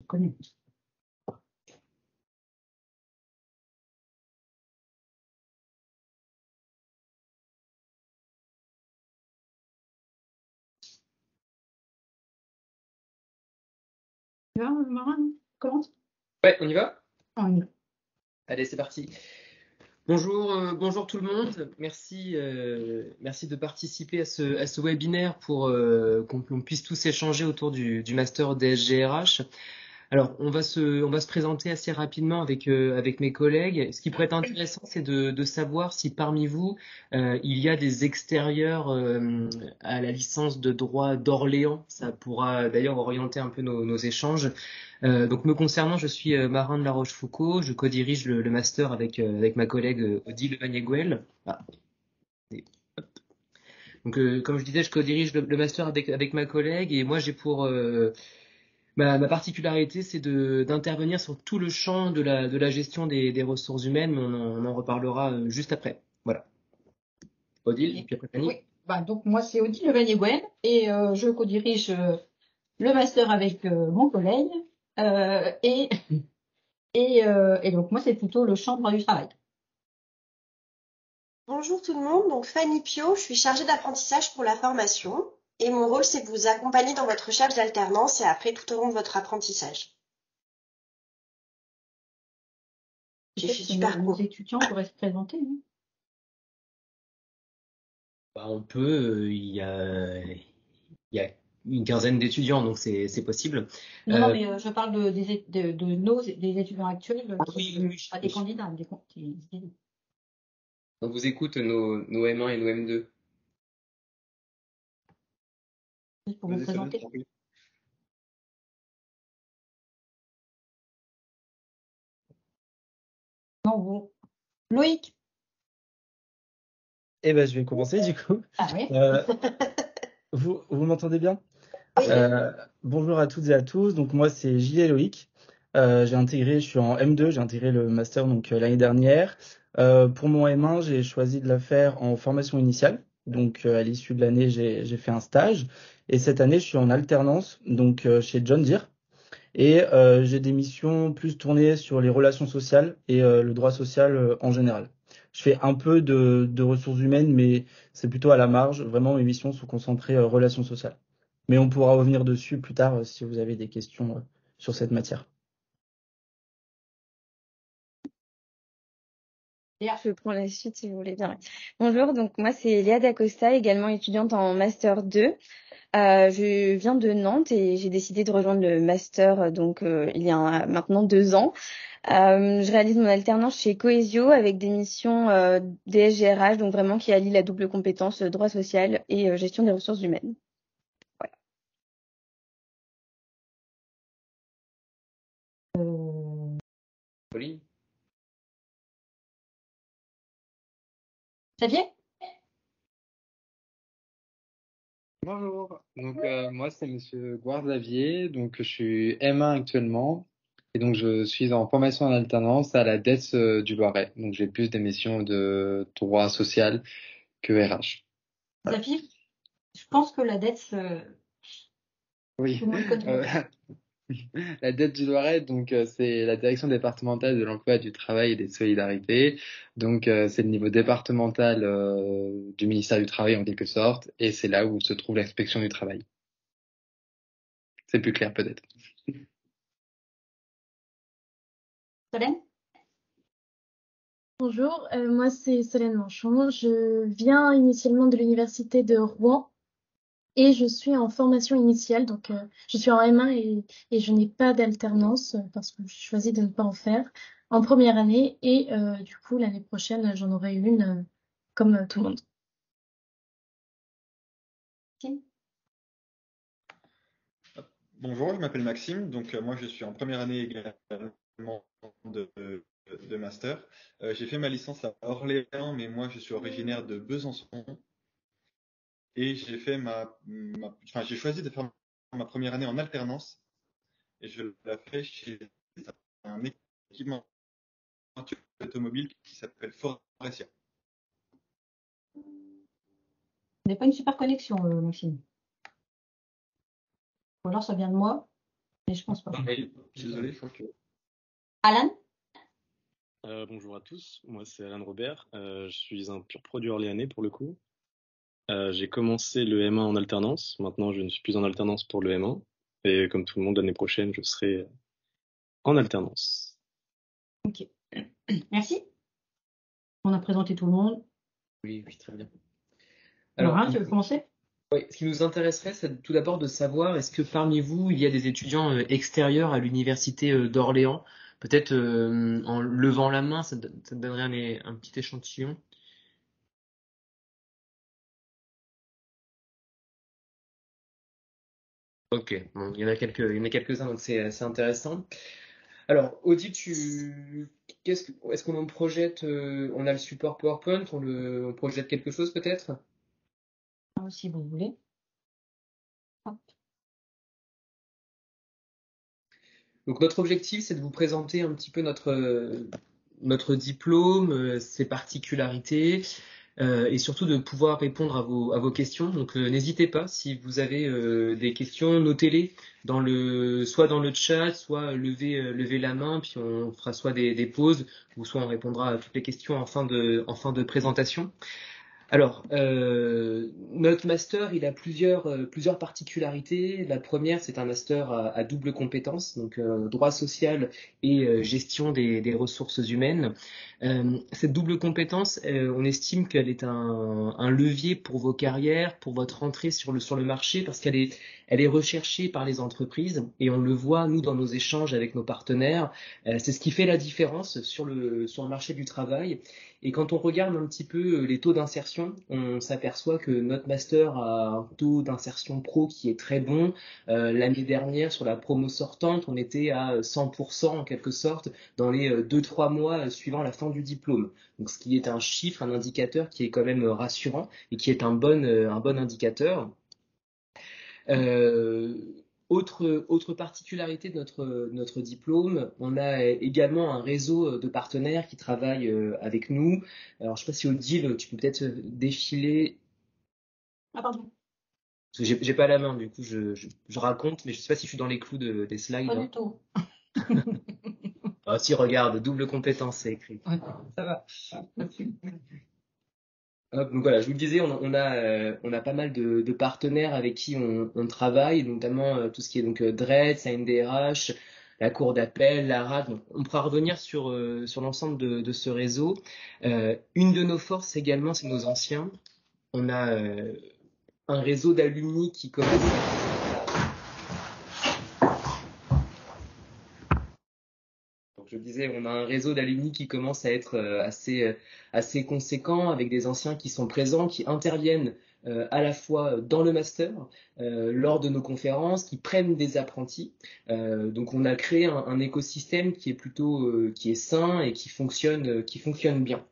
Je connais. Tu vois, Marin, commence. Ouais, on y va? Ah, on y va. Allez, c'est parti. Bonjour, bonjour tout le monde. Merci de participer à ce webinaire pour qu'on puisse tous échanger autour du master DSGRH. Alors, on va se présenter assez rapidement avec mes collègues. Ce qui pourrait être intéressant, c'est de savoir si parmi vous, il y a des extérieurs à la licence de droit d'Orléans. Ça pourra d'ailleurs orienter un peu nos échanges. Donc, me concernant, je suis Marin de la Rochefoucauld. Je co-dirige le master avec ma collègue Odile Vanier-Gouel. Ah. Donc, comme je disais, je co-dirige le master avec ma collègue et moi, j'ai pour ma particularité, c'est d'intervenir sur tout le champ de la gestion des ressources humaines, mais on en reparlera juste après. Voilà. Odile, puis après Fanny. Oui, bah, donc moi c'est Odile Vanier-Gouel et je co-dirige le master avec mon collègue euh, et, et donc moi c'est plutôt le champ droit du travail. Bonjour tout le monde, donc Fanny Pio, je suis chargée d'apprentissage pour la formation et mon rôle c'est de vous accompagner dans votre recherche d'alternance et après tout au long de votre apprentissage. J'ai fait Peut-être que super nos court. étudiants pourraient se présenter, hein. Bah, on peut, il y a une quinzaine d'étudiants, donc c'est possible. Non, mais je parle des étudiants actuels Oui, qui, oui, oui, pas des oui. candidats, On vous écoute, nos M1 et nos M2. juste pour vous Vas-y, Solène, présenter. t'en prie. Non, vous. Loïc. Eh ben, je vais commencer du coup. Ah oui. Euh, vous m'entendez bien? Oui, Bonjour à toutes et à tous. Donc moi c'est Gilles Loïc. Je suis en M2, j'ai intégré le master donc l'année dernière. Pour mon M1, j'ai choisi de la faire en formation initiale. Donc à l'issue de l'année, j'ai fait un stage. Et cette année, je suis en alternance donc chez John Deere. Et j'ai des missions plus tournées sur les relations sociales et le droit social en général. Je fais un peu de ressources humaines, mais c'est plutôt à la marge. Vraiment, mes missions sont concentrées relations sociales. Mais on pourra revenir dessus plus tard si vous avez des questions sur cette matière. Je prends la suite si vous voulez bien. Bonjour, donc moi c'est Léa Dacosta, également étudiante en Master 2. Je viens de Nantes et j'ai décidé de rejoindre le Master il y a maintenant 2 ans. Je réalise mon alternance chez Coesio avec des missions DSGRH, donc vraiment qui allient la double compétence droit social et gestion des ressources humaines. Voilà. Pauline? Xavier? Bonjour, donc moi c'est Monsieur Guardavier, donc je suis M1 actuellement et donc je suis en formation en alternance à la DES du Loiret, donc j'ai plus des missions de droit social que RH. Voilà. Xavier? Je pense que la dette, Oui, tout le monde connaît. la DES du Loiret, donc c'est la direction départementale de l'emploi, du travail et des solidarités, donc c'est le niveau départemental du ministère du Travail en quelque sorte et c'est là où se trouve l'inspection du travail. C'est plus clair peut-être. Solène? Bonjour, moi c'est Solène Manchon. Je viens initialement de l'université de Rouen et je suis en formation initiale. Donc je suis en M1 et je n'ai pas d'alternance parce que je choisis de ne pas en faire en première année et du coup l'année prochaine j'en aurai une comme tout le monde. Tim? Bonjour, je m'appelle Maxime, donc moi je suis en première année également de master. J'ai fait ma licence à Orléans, mais moi je suis originaire de Besançon et j'ai choisi de faire ma première année en alternance et je l'ai fait chez un équipement automobile qui s'appelle Forestia. On n'a pas une super connexion, Maxime. Ou alors ça vient de moi. Mais je pense pas. Pareil, désolé, je crois que. Alan? Bonjour à tous, moi c'est Alan Robert, je suis un pur produit orléanais pour le coup. J'ai commencé le M1 en alternance, maintenant je ne suis plus en alternance pour le M1, et comme tout le monde l'année prochaine je serai en alternance. Ok. Merci. On a présenté tout le monde. Oui, très bien. Laura, tu veux commencer? Oui, ce qui nous intéresserait, c'est tout d'abord de savoir, est-ce que parmi vous, il y a des étudiants extérieurs à l'université d'Orléans? Peut-être en levant la main, ça te donnerait un petit échantillon. Ok, bon, il y en a quelques-uns, donc c'est intéressant. Alors, Audit, est-ce qu'on en projette, on a le support PowerPoint, on projette quelque chose peut-être? Si vous voulez. Hop. Donc notre objectif, c'est de vous présenter un petit peu notre diplôme, ses particularités, et surtout de pouvoir répondre à vos questions. Donc n'hésitez pas, si vous avez des questions, notez-les soit dans le chat, soit levez la main, puis on fera soit des pauses, ou soit on répondra à toutes les questions en fin de présentation. Alors, notre master, il a plusieurs particularités. La première, c'est un master à double compétence, donc droit social et gestion des ressources humaines. Cette double compétence, on estime qu'elle est un levier pour vos carrières, pour votre entrée sur le marché, parce elle est recherchée par les entreprises et on le voit, nous, dans nos échanges avec nos partenaires. C'est ce qui fait la différence sur le marché du travail. Et quand on regarde un petit peu les taux d'insertion, on s'aperçoit que notre master a un taux d'insertion pro qui est très bon. L'année dernière, sur la promo sortante, on était à 100% en quelque sorte dans les 2-3 mois suivant la fin du diplôme. Donc, ce qui est un chiffre, un indicateur qui est quand même rassurant et qui est un bon indicateur. Autre particularité de notre diplôme, on a également un réseau de partenaires qui travaillent avec nous. Alors, je ne sais pas si Odile, tu peux peut-être défiler. Ah, pardon. Parce que j'ai pas la main, du coup, je raconte, mais je ne sais pas si je suis dans les clous des slides. Pas du tout. Ah, si, regarde, double compétence, c'est écrit. Ouais, ça va. Hop, donc voilà, je vous le disais, on a pas mal de partenaires avec qui on travaille, notamment tout ce qui est donc DREDS, ANDRH, la Cour d'appel, la RAD. Donc, on pourra revenir sur l'ensemble de ce réseau. Une de nos forces également, c'est nos anciens. On a un réseau d'alumni qui commence Donc, je disais, on a un réseau d'alumni qui commence à être assez conséquent, avec des anciens qui sont présents, qui interviennent à la fois dans le master, lors de nos conférences, qui prennent des apprentis. Donc on a créé un écosystème qui est plutôt qui est sain et qui fonctionne bien.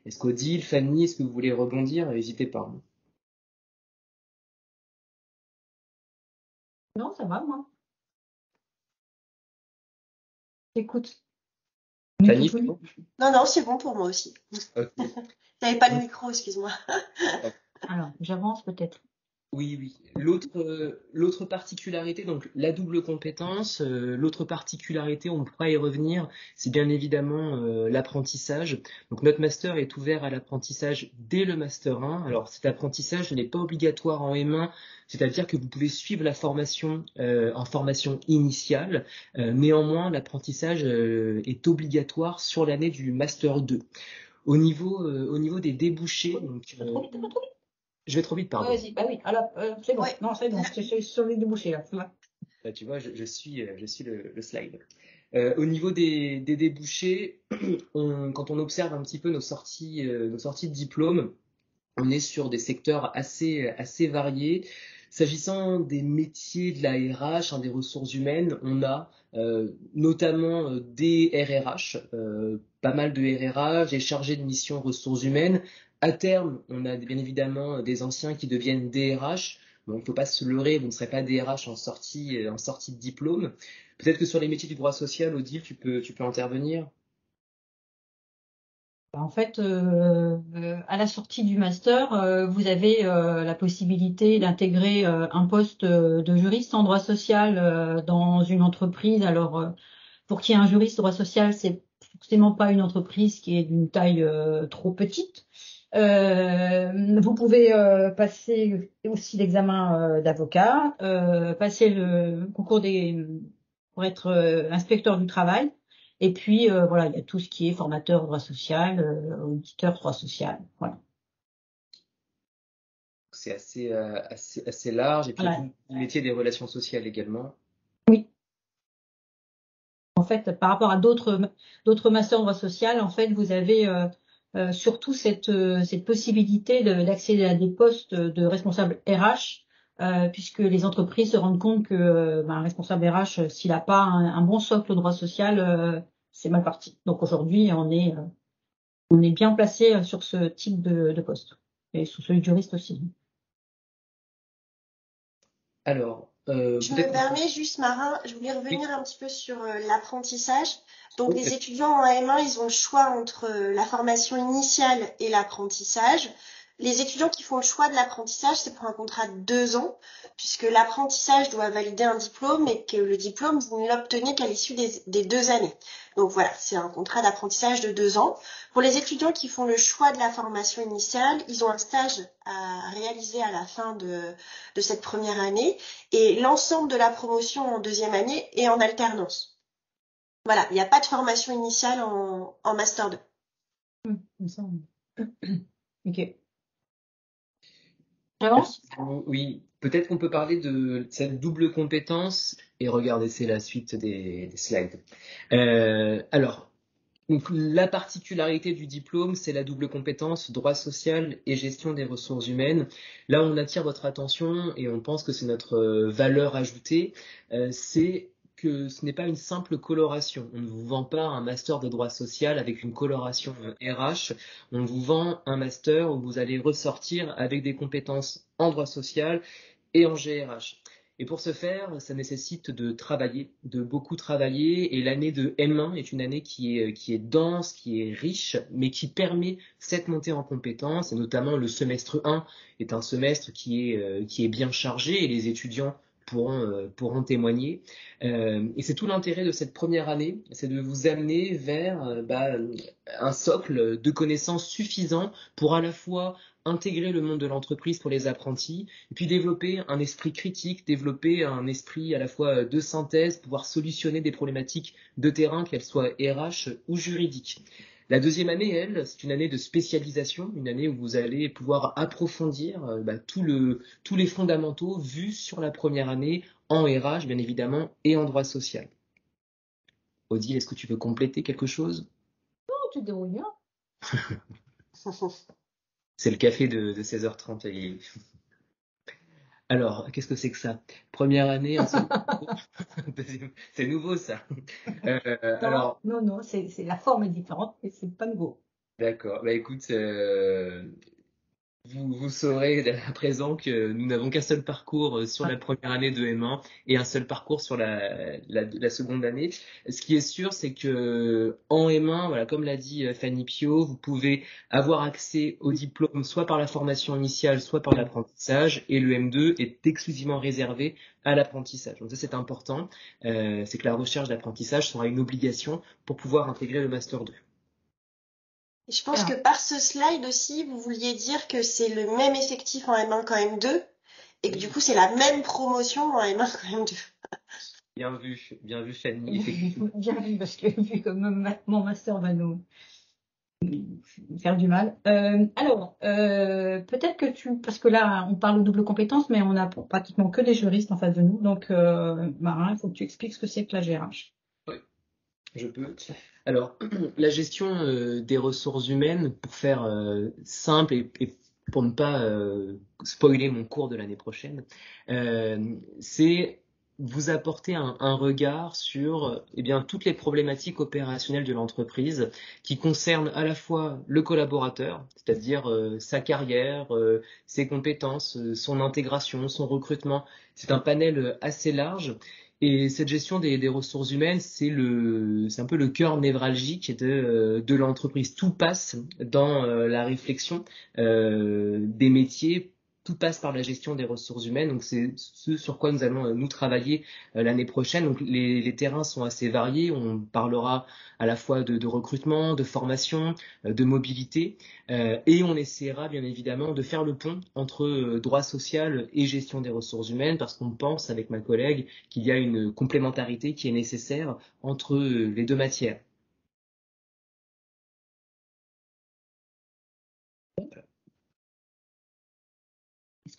Est-ce qu'Odile, Fanny, est-ce que vous voulez rebondir? N'hésitez pas. Non, ça va, moi. Écoute. Fanny? Non, c'est bon pour moi aussi. Ok. T'avais pas le micro, excuse-moi. Alors, j'avance peut-être. Oui. L'autre particularité, donc la double compétence, l'autre particularité, on pourra y revenir, c'est bien évidemment l'apprentissage. Donc notre master est ouvert à l'apprentissage dès le master 1. Alors cet apprentissage n'est pas obligatoire en M1, c'est-à-dire que vous pouvez suivre la formation en formation initiale. Néanmoins, l'apprentissage est obligatoire sur l'année du master 2. Au niveau des débouchés, donc, Trop vite. je vais trop vite, pardon. Vas-y, bah oui, alors, c'est bon. Ouais. Non, c'est bon, c'est sur les débouchés, là. Là, tu vois, je suis le slide. Au niveau des débouchés, quand on observe un petit peu nos sorties de diplôme, on est sur des secteurs assez variés. S'agissant des métiers de la RH, des ressources humaines, on a notamment des RRH, pas mal de RRH, des chargés de mission ressources humaines. À terme, on a bien évidemment des anciens qui deviennent DRH. Bon, il ne faut pas se leurrer, vous ne serez pas DRH en sortie de diplôme. Peut-être que sur les métiers du droit social, Odile, tu peux intervenir. En fait, à la sortie du master, vous avez la possibilité d'intégrer un poste de juriste en droit social dans une entreprise. Alors, pour qu'il y ait un juriste droit social, c'est forcément pas une entreprise qui est d'une taille trop petite. Vous pouvez passer aussi l'examen d'avocat, passer le concours pour être inspecteur du travail. Et puis voilà, il y a tout ce qui est formateur droit social, auditeur droit social, voilà. C'est assez large. Et puis, Voilà. vous mettiez des relations sociales également. Oui. En fait, par rapport à d'autres masters en droit social, en fait, vous avez surtout cette possibilité d'accéder à des postes de responsable RH, puisque les entreprises se rendent compte que un responsable RH, s'il n'a pas un bon socle au droit social, c'est mal parti. Donc aujourd'hui, on est bien placé sur ce type de poste et sur celui de juriste aussi. Alors, Je me peut-être. permets juste, Marin, je voulais Oui. revenir un petit peu sur l'apprentissage. Donc, Oui. les étudiants en M1, ils ont le choix entre la formation initiale et l'apprentissage. Les étudiants qui font le choix de l'apprentissage, c'est pour un contrat de 2 ans, puisque l'apprentissage doit valider un diplôme et que le diplôme, vous ne l'obtenez qu'à l'issue des 2 années. Donc voilà, c'est un contrat d'apprentissage de 2 ans. Pour les étudiants qui font le choix de la formation initiale, ils ont un stage à réaliser à la fin de cette première année et l'ensemble de la promotion en deuxième année est en alternance. Voilà, il n'y a pas de formation initiale en Master 2. Comme ça. Ok. Avance. Oui, peut-être qu'on peut parler de cette double compétence et regardez, c'est la suite des slides. Alors, donc, la particularité du diplôme, c'est la double compétence droit social et gestion des ressources humaines. Là, on attire votre attention et on pense que c'est notre valeur ajoutée. C'est que ce n'est pas une simple coloration. On ne vous vend pas un master de droit social avec une coloration RH. On vous vend un master où vous allez ressortir avec des compétences en droit social et en GRH. Et pour ce faire, ça nécessite de travailler, de beaucoup travailler. Et l'année de M1 est une année qui est dense, qui est riche, mais qui permet cette montée en compétences. Et notamment le semestre 1 est un semestre qui est bien chargé et les étudiants pourront témoigner. Et c'est tout l'intérêt de cette première année, c'est de vous amener vers un socle de connaissances suffisant pour à la fois intégrer le monde de l'entreprise pour les apprentis, et puis développer un esprit critique, développer un esprit à la fois de synthèse, pouvoir solutionner des problématiques de terrain, qu'elles soient RH ou juridiques. La deuxième année, elle, c'est une année de spécialisation, une année où vous allez pouvoir approfondir tous les fondamentaux vus sur la première année en RH, bien évidemment, et en droit social. Odile, est-ce que tu veux compléter quelque chose? Non, tu te débrouilles bien. C'est le café de 16h30. Alors, qu'est-ce que c'est que ça? Première année, un seul parcours. C'est nouveau, ça. Alors, Non, c'est la forme est différente, mais c'est pas nouveau. d'accord. Bah écoute, vous saurez à présent que nous n'avons qu'un seul parcours sur la première année de M1 et un seul parcours sur la seconde année. Ce qui est sûr, c'est que en M1, voilà, comme l'a dit Fanny Pio, vous pouvez avoir accès au diplôme soit par la formation initiale, soit par l'apprentissage, et le M2 est exclusivement réservé à l'apprentissage. Donc ça, c'est important. C'est que la recherche d'apprentissage sera une obligation pour pouvoir intégrer le Master 2. Et je pense que par ce slide aussi, vous vouliez dire que c'est le même effectif en M1 qu'en M2 et que du coup, c'est la même promotion en M1 qu'en M2. Bien vu Fanny. Effectivement. Bien vu, parce que vu comme mon master va nous faire du mal. Alors, peut-être que parce que là, on parle de double compétence, mais on a pratiquement que des juristes en face de nous. Donc, Marin, il faut que tu expliques ce que c'est que la GRH. Oui, je peux. Alors, la gestion des ressources humaines, pour faire simple et pour ne pas spoiler mon cours de l'année prochaine, c'est vous apporter un regard sur toutes les problématiques opérationnelles de l'entreprise qui concernent à la fois le collaborateur, c'est-à-dire sa carrière, ses compétences, son intégration, son recrutement. C'est un panel assez large. Et cette gestion des ressources humaines, c'est un peu le cœur névralgique de l'entreprise. Tout passe dans la réflexion des métiers. Tout passe par la gestion des ressources humaines, donc c'est ce sur quoi nous allons nous travailler l'année prochaine. Donc les terrains sont assez variés. On parlera à la fois de recrutement, de formation, de mobilité, et on essaiera bien évidemment de faire le pont entre droit social et gestion des ressources humaines, parce qu'on pense avec ma collègue qu'il y a une complémentarité qui est nécessaire entre les deux matières.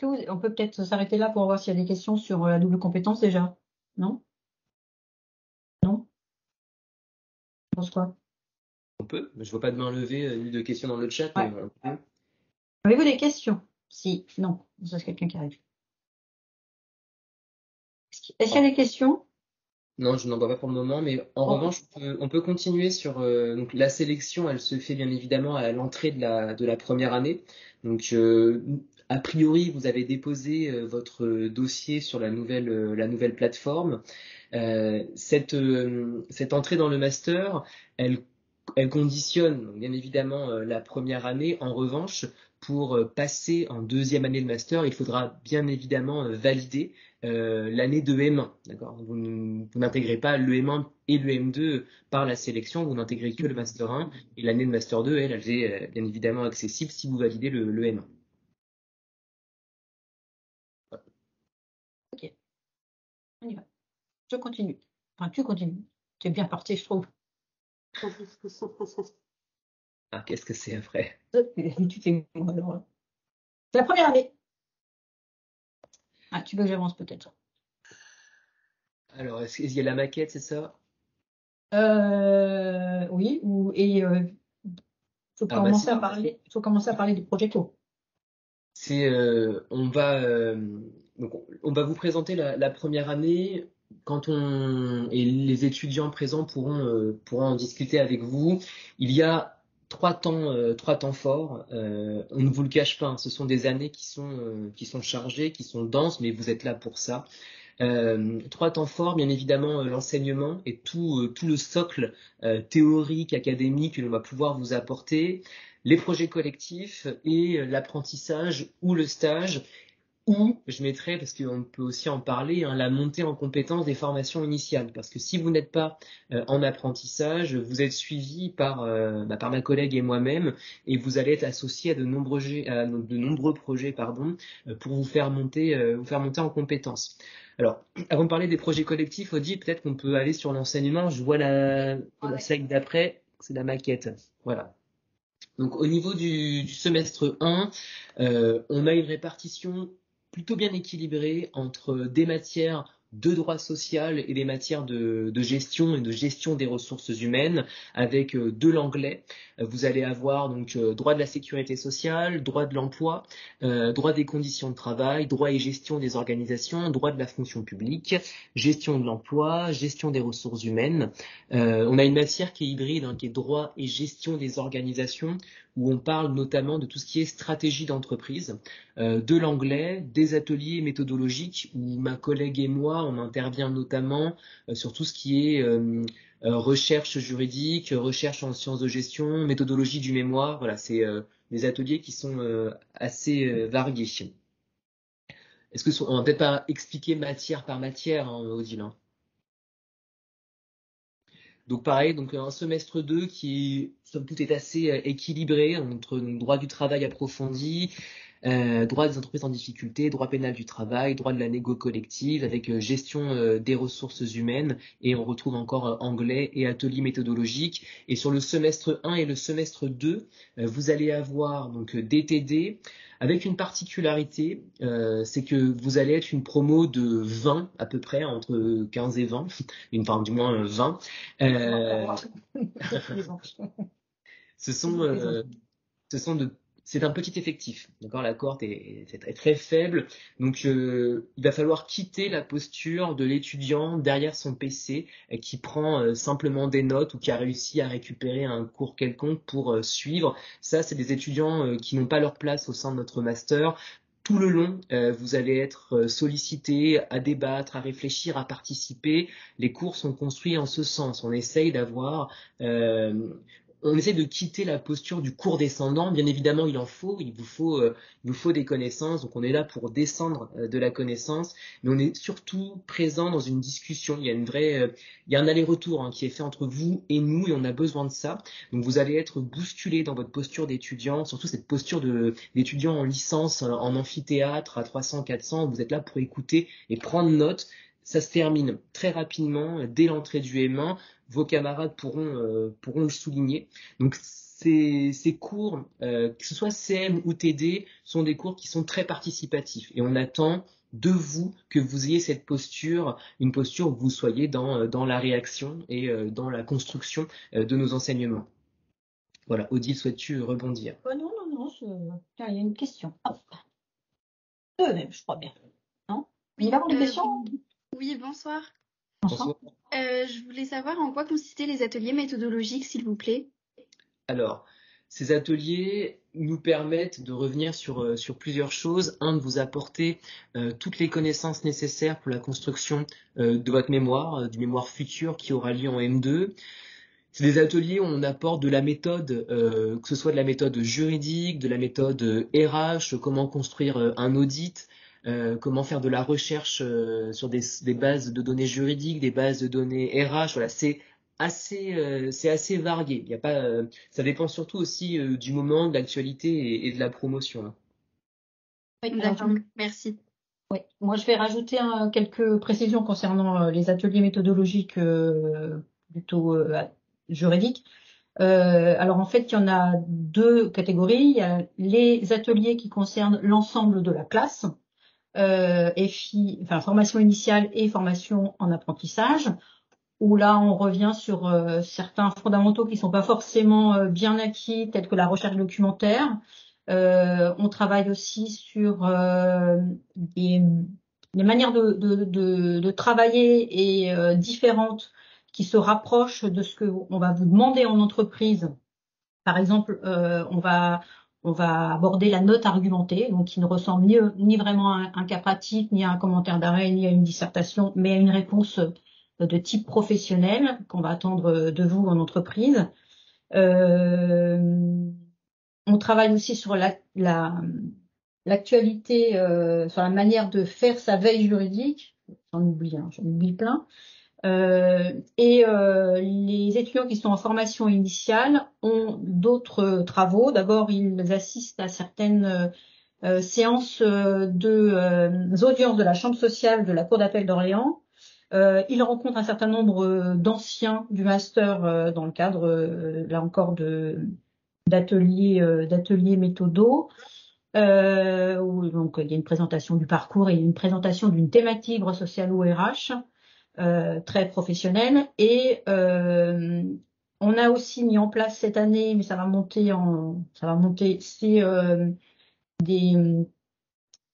On peut peut-être s'arrêter là pour voir s'il y a des questions sur la double compétence déjà? Non? Non? Tu penses quoi? On peut, mais je vois pas de main levée ni de questions dans le chat. Ouais. Mais Avez-vous des questions? Si, non, c'est quelqu'un qui arrive. Est-ce qu'il y a des questions? non, je n'en vois pas pour le moment, mais en revanche, on peut continuer sur donc la sélection. Elle se fait bien évidemment à l'entrée de la première année. Donc, a priori, vous avez déposé votre dossier sur la nouvelle plateforme. Cette entrée dans le master, elle conditionne donc, bien évidemment la première année. En revanche, pour passer en deuxième année de master, il faudra bien évidemment valider l'année de M1. D'accord ? Vous n'intégrez pas le M1 et le M2 par la sélection, vous n'intégrez que le master 1, et l'année de master 2, elle est bien évidemment accessible si vous validez le M1. Ok, on y va. Je continue. Enfin, tu continues. Tu es bien parti, je trouve. Ah, qu'est-ce que c'est après? Tu fais moi alors. C'est la première année. Ah, tu veux que j'avance peut-être? Alors, est-ce qu'il y a la maquette, c'est ça? Oui, faut commencer à parler du projet co. On va vous présenter la première année et les étudiants présents pourront en discuter avec vous. Il y a trois temps forts. On ne vous le cache pas, hein, ce sont des années qui sont chargées, qui sont denses, mais vous êtes là pour ça. Trois temps forts, bien évidemment, l'enseignement et tout le socle théorique, académique que l'on va pouvoir vous apporter, les projets collectifs et l'apprentissage ou le stage, ou je mettrais, parce qu'on peut aussi en parler, hein, la montée en compétence des formations initiales. Parce que si vous n'êtes pas en apprentissage, vous êtes suivi par ma collègue et moi-même, et vous allez être associé à de nombreux projets pour vous faire monter en compétences. Alors, avant de parler des projets collectifs, Odile, peut-être qu'on peut aller sur l'enseignement. Je vois la slide d'après, c'est la maquette. Voilà. Donc au niveau du semestre 1, on a une répartition plutôt bien équilibrée entre des matières de droit social et des matières de gestion et de gestion des ressources humaines, avec de l'anglais. Vous allez avoir donc droit de la sécurité sociale, droit de l'emploi, droit des conditions de travail, droit et gestion des organisations, droit de la fonction publique, gestion de l'emploi, gestion des ressources humaines. On a une matière qui est hybride, hein, qui est droit et gestion des organisations, où on parle notamment de tout ce qui est stratégie d'entreprise, de l'anglais, des ateliers méthodologiques, où ma collègue et moi, on intervient notamment sur tout ce qui est recherche juridique, recherche en sciences de gestion, méthodologie du mémoire. Voilà, c'est des ateliers qui sont assez variés. On va peut-être pas expliquer matière par matière, hein, Odile, hein. Donc pareil, donc un semestre 2 qui somme toute est assez équilibré entre droit du travail approfondi, droit des entreprises en difficulté, droit pénal du travail, droit de la négo collective, avec gestion des ressources humaines, et on retrouve encore anglais et ateliers méthodologiques. Et sur le semestre 1 et le semestre 2, vous allez avoir donc DTD, avec une particularité, c'est que vous allez être une promo de 20 à peu près, entre 15 et 20, du moins 20. C'est un petit effectif, d'accord. La cohorte est très, très faible, donc il va falloir quitter la posture de l'étudiant derrière son PC qui prend simplement des notes ou qui a réussi à récupérer un cours quelconque pour suivre. Ça, c'est des étudiants qui n'ont pas leur place au sein de notre master. tout le long, vous allez être sollicité à débattre, à réfléchir, à participer. Les cours sont construits en ce sens. On essaye de quitter la posture du cours descendant. Bien évidemment, il vous faut des connaissances. Donc, on est là pour descendre de la connaissance, mais on est surtout présent dans une discussion. Il y a un aller-retour qui est fait entre vous et nous, et on a besoin de ça. Donc, vous allez être bousculé dans votre posture d'étudiant, surtout cette posture d'étudiant en licence, en amphithéâtre à 300, 400. Vous êtes là pour écouter et prendre note. Ça se termine très rapidement dès l'entrée du M1. Vos camarades pourront le souligner. Donc ces cours, que ce soit CM ou TD, sont des cours qui sont très participatifs. Et on attend de vous que vous ayez cette posture, une posture où vous soyez dans la réaction et dans la construction de nos enseignements. Voilà, Odile, souhaites-tu rebondir? Non, tiens, il y a une question. Hop. Même, je crois bien. Non? Il va y avoir des questions? Oui, bonsoir. Bonsoir. Je voulais savoir en quoi consistaient les ateliers méthodologiques, s'il vous plaît. Alors, ces ateliers nous permettent de revenir sur plusieurs choses. Un, de vous apporter toutes les connaissances nécessaires pour la construction de votre mémoire, du mémoire futur qui aura lieu en M2. C'est des ateliers où on apporte de la méthode, que ce soit de la méthode juridique, de la méthode RH, comment construire un audit, comment faire de la recherche sur des bases de données juridiques, des bases de données RH. Voilà, c'est assez varié. Il y a pas, ça dépend surtout aussi du moment, de l'actualité et de la promotion. Oui, D'accord, merci. Oui, moi je vais rajouter quelques précisions concernant les ateliers méthodologiques plutôt juridiques. Alors en fait, il y en a deux catégories. Il y a les ateliers qui concernent l'ensemble de la classe, formation initiale et formation en apprentissage, où là on revient sur certains fondamentaux qui sont pas forcément bien acquis, tels que la recherche documentaire. On travaille aussi sur des manières de travailler et différentes qui se rapprochent de ce que on va vous demander en entreprise. Par exemple, on va aborder la note argumentée, donc qui ne ressemble ni vraiment à un cas pratique, ni à un commentaire d'arrêt, ni à une dissertation, mais à une réponse de type professionnel qu'on va attendre de vous en entreprise. On travaille aussi sur l'actualité, sur la manière de faire sa veille juridique. J'en oublie plein. Les étudiants qui sont en formation initiale ont d'autres travaux. D'abord, ils assistent à certaines séances audiences de la Chambre sociale de la Cour d'appel d'Orléans. Ils rencontrent un certain nombre d'anciens du master dans le cadre, là encore, d'ateliers méthodos. Où donc il y a une présentation du parcours et une présentation d'une thématique droit social ou RH. Très professionnel, et on a aussi mis en place cette année, mais ça va monter, c'est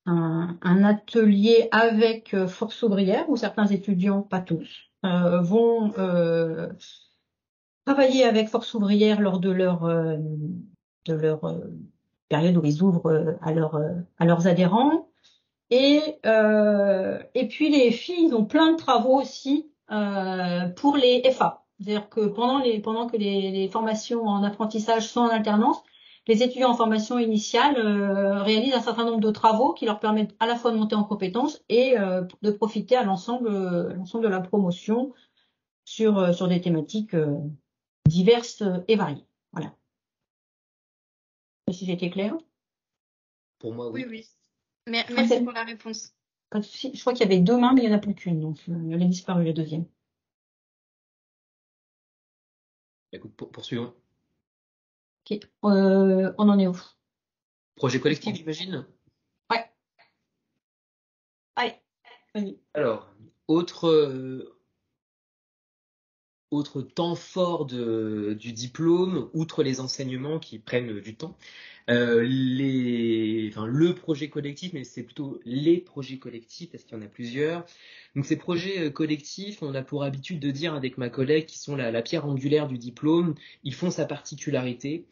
un atelier avec force ouvrière où certains étudiants, pas tous, vont travailler avec force ouvrière lors de leur période où ils ouvrent à leurs adhérents. Et puis les filles, ils ont plein de travaux aussi pour les FA. C'est-à-dire que pendant que les formations en apprentissage sont en alternance, les étudiants en formation initiale réalisent un certain nombre de travaux qui leur permettent à la fois de monter en compétences et de profiter à l'ensemble de la promotion sur des thématiques diverses et variées. Voilà. Si j'étais claire. Pour moi, oui. Oui. Merci pour la réponse. Pas de souci. Je crois qu'il y avait deux mains, mais il n'y en a plus qu'une, donc elle est disparue, la deuxième. Écoute, poursuivons. Ok. On en est où? Projet collectif, j'imagine? Ouais. Vas-y. Alors, autre temps fort du diplôme, outre les enseignements qui prennent du temps, le projet collectif, mais c'est plutôt les projets collectifs parce qu'il y en a plusieurs. Donc ces projets collectifs, on a pour habitude de dire avec ma collègue qui sont la pierre angulaire du diplôme, ils font sa particularité.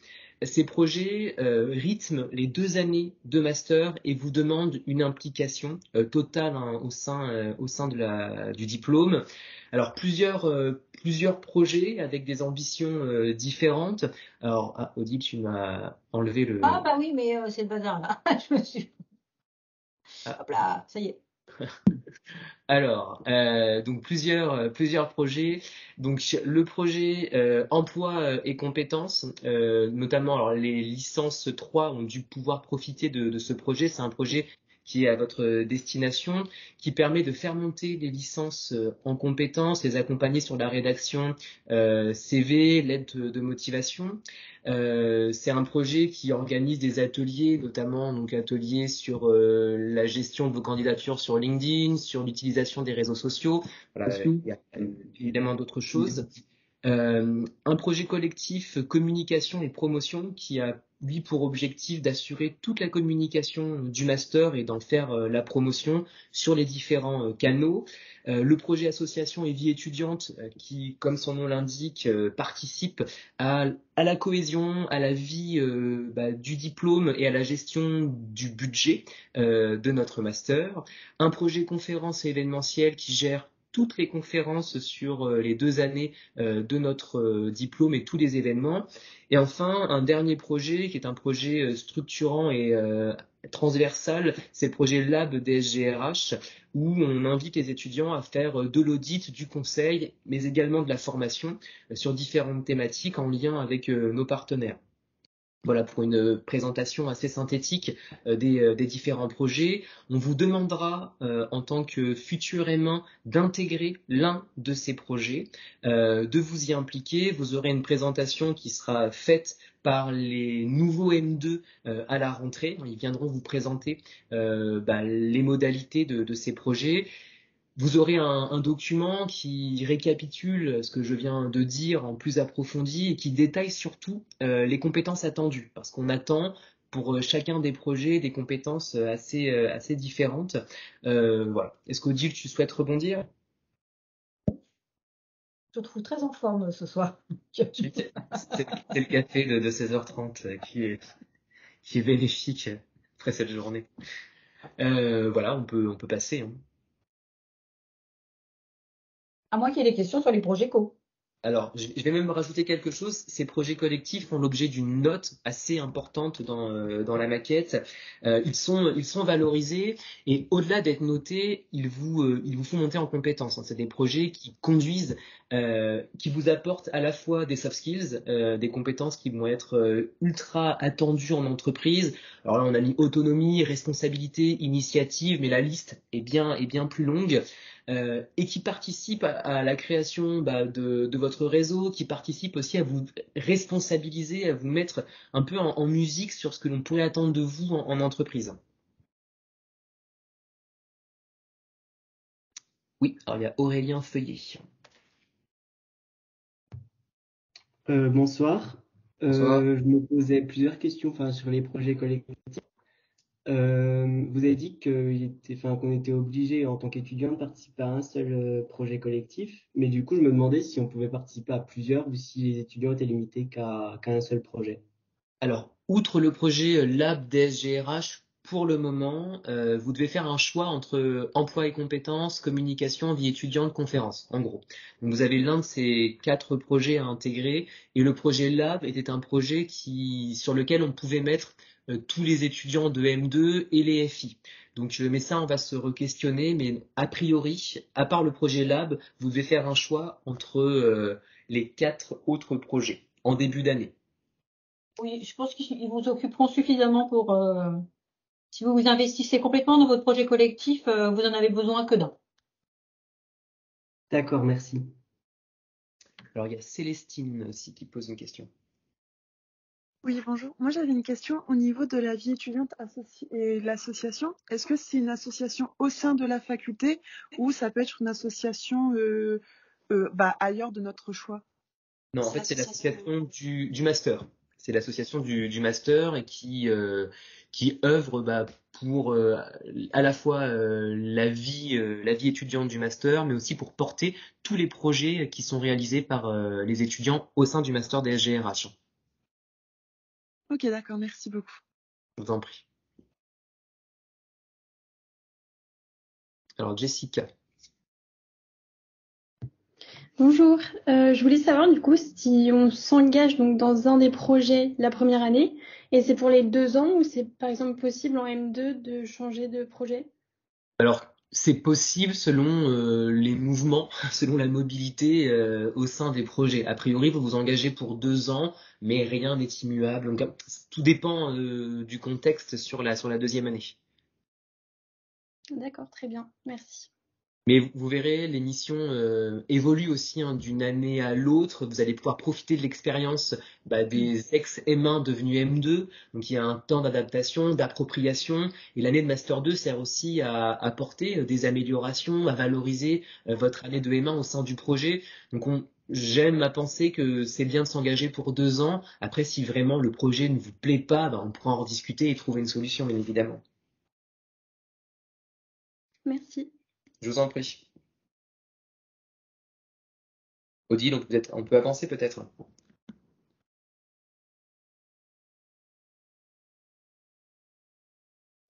ces projets rythment les 2 années de master et vous demandent une implication totale hein, au sein du diplôme. Alors plusieurs projets avec des ambitions différentes. Alors Odile, tu m'as enlevé le. Ah bah oui, mais c'est le bazar là. Je me suis. Hop là, ça y est. Alors, donc plusieurs projets. Donc le projet emploi et compétences, notamment alors les licences 3 ont dû pouvoir profiter de ce projet. C'est un projet qui est à votre destination, qui permet de faire monter les licences en compétences, les accompagner sur la rédaction CV, lettre de motivation. C'est un projet qui organise des ateliers, notamment donc ateliers sur la gestion de vos candidatures sur LinkedIn, sur l'utilisation des réseaux sociaux. Voilà, il y a évidemment d'autres choses. Un projet collectif communication et promotion qui a lui pour objectif d'assurer toute la communication du master et d'en faire la promotion sur les différents canaux. Le projet association et vie étudiante qui, comme son nom l'indique, participe à la cohésion, à la vie du diplôme et à la gestion du budget de notre master. Un projet conférence et événementiel qui gère toutes les conférences sur les 2 années de notre diplôme et tous les événements. Et enfin, un dernier projet qui est un projet structurant et transversal, c'est le projet Lab DSGRH, où on invite les étudiants à faire de l'audit, du conseil, mais également de la formation sur différentes thématiques en lien avec nos partenaires. Voilà pour une présentation assez synthétique des différents projets. On vous demandera en tant que futur M1 d'intégrer l'un de ces projets, de vous y impliquer. Vous aurez une présentation qui sera faite par les nouveaux M2 à la rentrée. Ils viendront vous présenter les modalités de ces projets. Vous aurez un document qui récapitule ce que je viens de dire en plus approfondi et qui détaille surtout les compétences attendues, parce qu'on attend pour chacun des projets des compétences assez différentes. Voilà. Est-ce qu'Odile, tu souhaites rebondir? Je te trouve très en forme ce soir. C'est le café de 16h30 qui est bénéfique après cette journée. Voilà, on peut passer. Hein. À moins qu'il y ait des questions sur les projets co. Alors, je vais même rajouter quelque chose. Ces projets collectifs font l'objet d'une note assez importante dans la maquette. Ils sont valorisés et au-delà d'être notés, ils vous font monter en compétences. Hein. C'est des projets qui conduisent, qui vous apportent à la fois des soft skills, des compétences qui vont être ultra attendues en entreprise. Alors là, on a mis autonomie, responsabilité, initiative, mais la liste est bien plus longue. Et qui participe à la création de votre réseau, qui participe aussi à vous responsabiliser, à vous mettre un peu en musique sur ce que l'on pourrait attendre de vous en entreprise. Oui, alors il y a Aurélien Feuillet. Bonsoir. Bonsoir. Je me posais plusieurs questions sur les projets collectifs. Vous avez dit qu'on était obligé en tant qu'étudiant de participer à un seul projet collectif, mais du coup je me demandais si on pouvait participer à plusieurs ou si les étudiants étaient limités qu'à un seul projet. Alors, outre le projet Lab DSGRH, pour le moment, vous devez faire un choix entre emploi et compétences, communication, vie étudiante, conférence, en gros. Donc, vous avez l'un de ces 4 projets à intégrer, et le projet Lab était un projet sur lequel on pouvait mettre tous les étudiants de M2 et les FI. Donc, mais ça, on va se re-questionner, mais a priori, à part le projet Lab, vous devez faire un choix entre les 4 autres projets en début d'année. Oui, je pense qu'ils vous occuperont suffisamment pour... si vous vous investissez complètement dans votre projet collectif, vous en avez besoin que d'un. D'accord, merci. Alors, il y a Célestine aussi qui pose une question. Oui, bonjour. Moi, j'avais une question au niveau de la vie étudiante et l'association. Est-ce que c'est une association au sein de la faculté ou ça peut être une association ailleurs de notre choix? Non, en fait, c'est l'association du master. C'est l'association du master et qui œuvre pour à la fois la vie étudiante du master, mais aussi pour porter tous les projets qui sont réalisés par les étudiants au sein du master DSGRH. Ok, d'accord, merci beaucoup. Je vous en prie. Alors, Jessica. Bonjour, je voulais savoir du coup si on s'engage donc dans un des projets la première année et c'est pour les 2 ans ou c'est par exemple possible en M2 de changer de projet? Alors, c'est possible selon les mouvements, selon la mobilité au sein des projets. A priori, vous vous engagez pour 2 ans, mais rien n'est immuable. Donc, tout dépend du contexte sur la deuxième année. D'accord, très bien, merci. Mais vous verrez, les missions évoluent aussi d'une année à l'autre. Vous allez pouvoir profiter de l'expérience des ex-M1 devenus M2. Donc il y a un temps d'adaptation, d'appropriation. Et l'année de Master 2 sert aussi à apporter des améliorations, à valoriser votre année de M1 au sein du projet. Donc j'aime à penser que c'est bien de s'engager pour 2 ans. Après, si vraiment le projet ne vous plaît pas, on pourra en rediscuter et trouver une solution, bien évidemment. Merci. Je vous en prie. Odile, on peut avancer peut-être.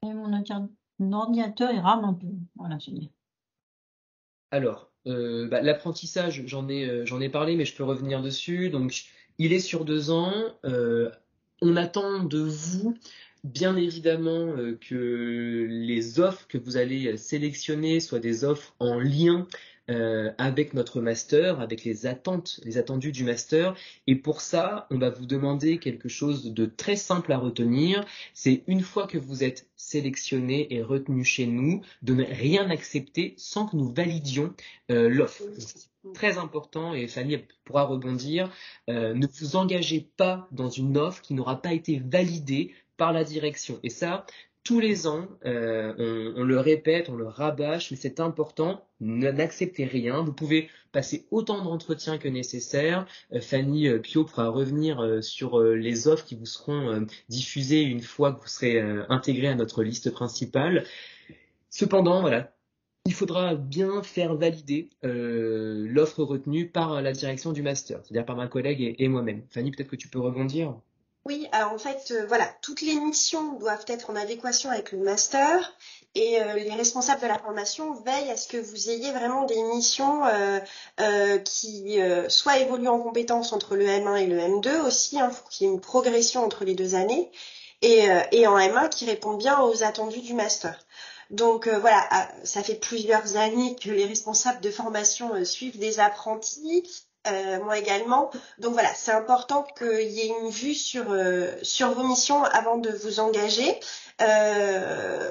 Et mon ordinateur, il rame un peu. Voilà, c'est bien. Alors, l'apprentissage, j'en ai parlé, mais je peux revenir dessus. Donc, il est sur 2 ans. On attend de vous, bien évidemment, que les offres que vous allez sélectionner soient des offres en lien avec notre master, avec les attendus du master. Et pour ça, on va vous demander quelque chose de très simple à retenir. C'est une fois que vous êtes sélectionné et retenu chez nous, de ne rien accepter sans que nous validions l'offre. C'est très important et Fanny pourra rebondir. Ne vous engagez pas dans une offre qui n'aura pas été validée par la direction. Et ça, tous les ans, on le répète, on le rabâche, mais c'est important, n'acceptez rien. Vous pouvez passer autant d'entretiens que nécessaire. Fanny Pio pourra revenir sur les offres qui vous seront diffusées une fois que vous serez intégré à notre liste principale. Cependant, voilà, il faudra bien faire valider l'offre retenue par la direction du master, c'est-à-dire par ma collègue et moi-même. Fanny, peut-être que tu peux rebondir. Oui, alors en fait, voilà, toutes les missions doivent être en adéquation avec le master et les responsables de la formation veillent à ce que vous ayez vraiment des missions qui soit évoluent en compétences entre le M1 et le M2 aussi, hein, faut qu'il y ait une progression entre les 2 années et en M1 qui répondent bien aux attendus du master. Donc voilà, ça fait plusieurs années que les responsables de formation suivent des apprentis. Moi également. Donc voilà, c'est important qu'il y ait une vue sur vos missions avant de vous engager.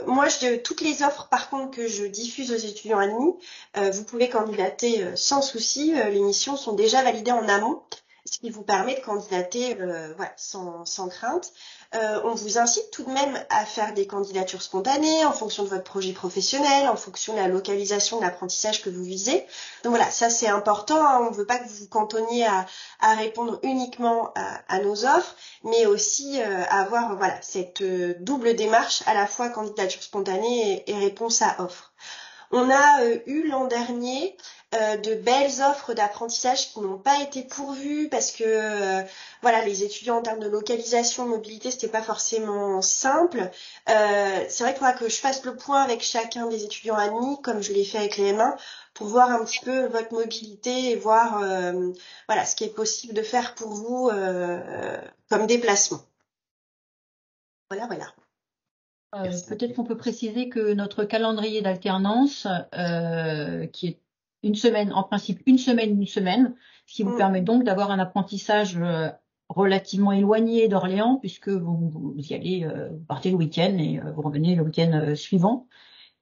Moi, toutes les offres par contre que je diffuse aux étudiants admis, vous pouvez candidater sans souci. Les missions sont déjà validées en amont, ce qui vous permet de candidater voilà, sans crainte. On vous incite tout de même à faire des candidatures spontanées en fonction de votre projet professionnel, en fonction de la localisation de l'apprentissage que vous visez. Donc voilà, ça c'est important, hein. On ne veut pas que vous vous cantonniez à répondre uniquement à nos offres, mais aussi avoir voilà, cette double démarche, à la fois candidature spontanée et réponse à offre. On a eu l'an dernier de belles offres d'apprentissage qui n'ont pas été pourvues parce que voilà, les étudiants en termes de localisation, de mobilité, c'était pas forcément simple. C'est vrai qu'il faudra que je fasse le point avec chacun des étudiants admis, comme je l'ai fait avec les M1, pour voir un petit peu votre mobilité et voir voilà, ce qui est possible de faire pour vous comme déplacement. Voilà, voilà. Peut-être qu'on peut préciser que notre calendrier d'alternance, qui est une semaine, en principe une semaine, ce qui vous permet donc d'avoir un apprentissage relativement éloigné d'Orléans, puisque vous y allez, vous partez le week-end et vous revenez le week-end suivant,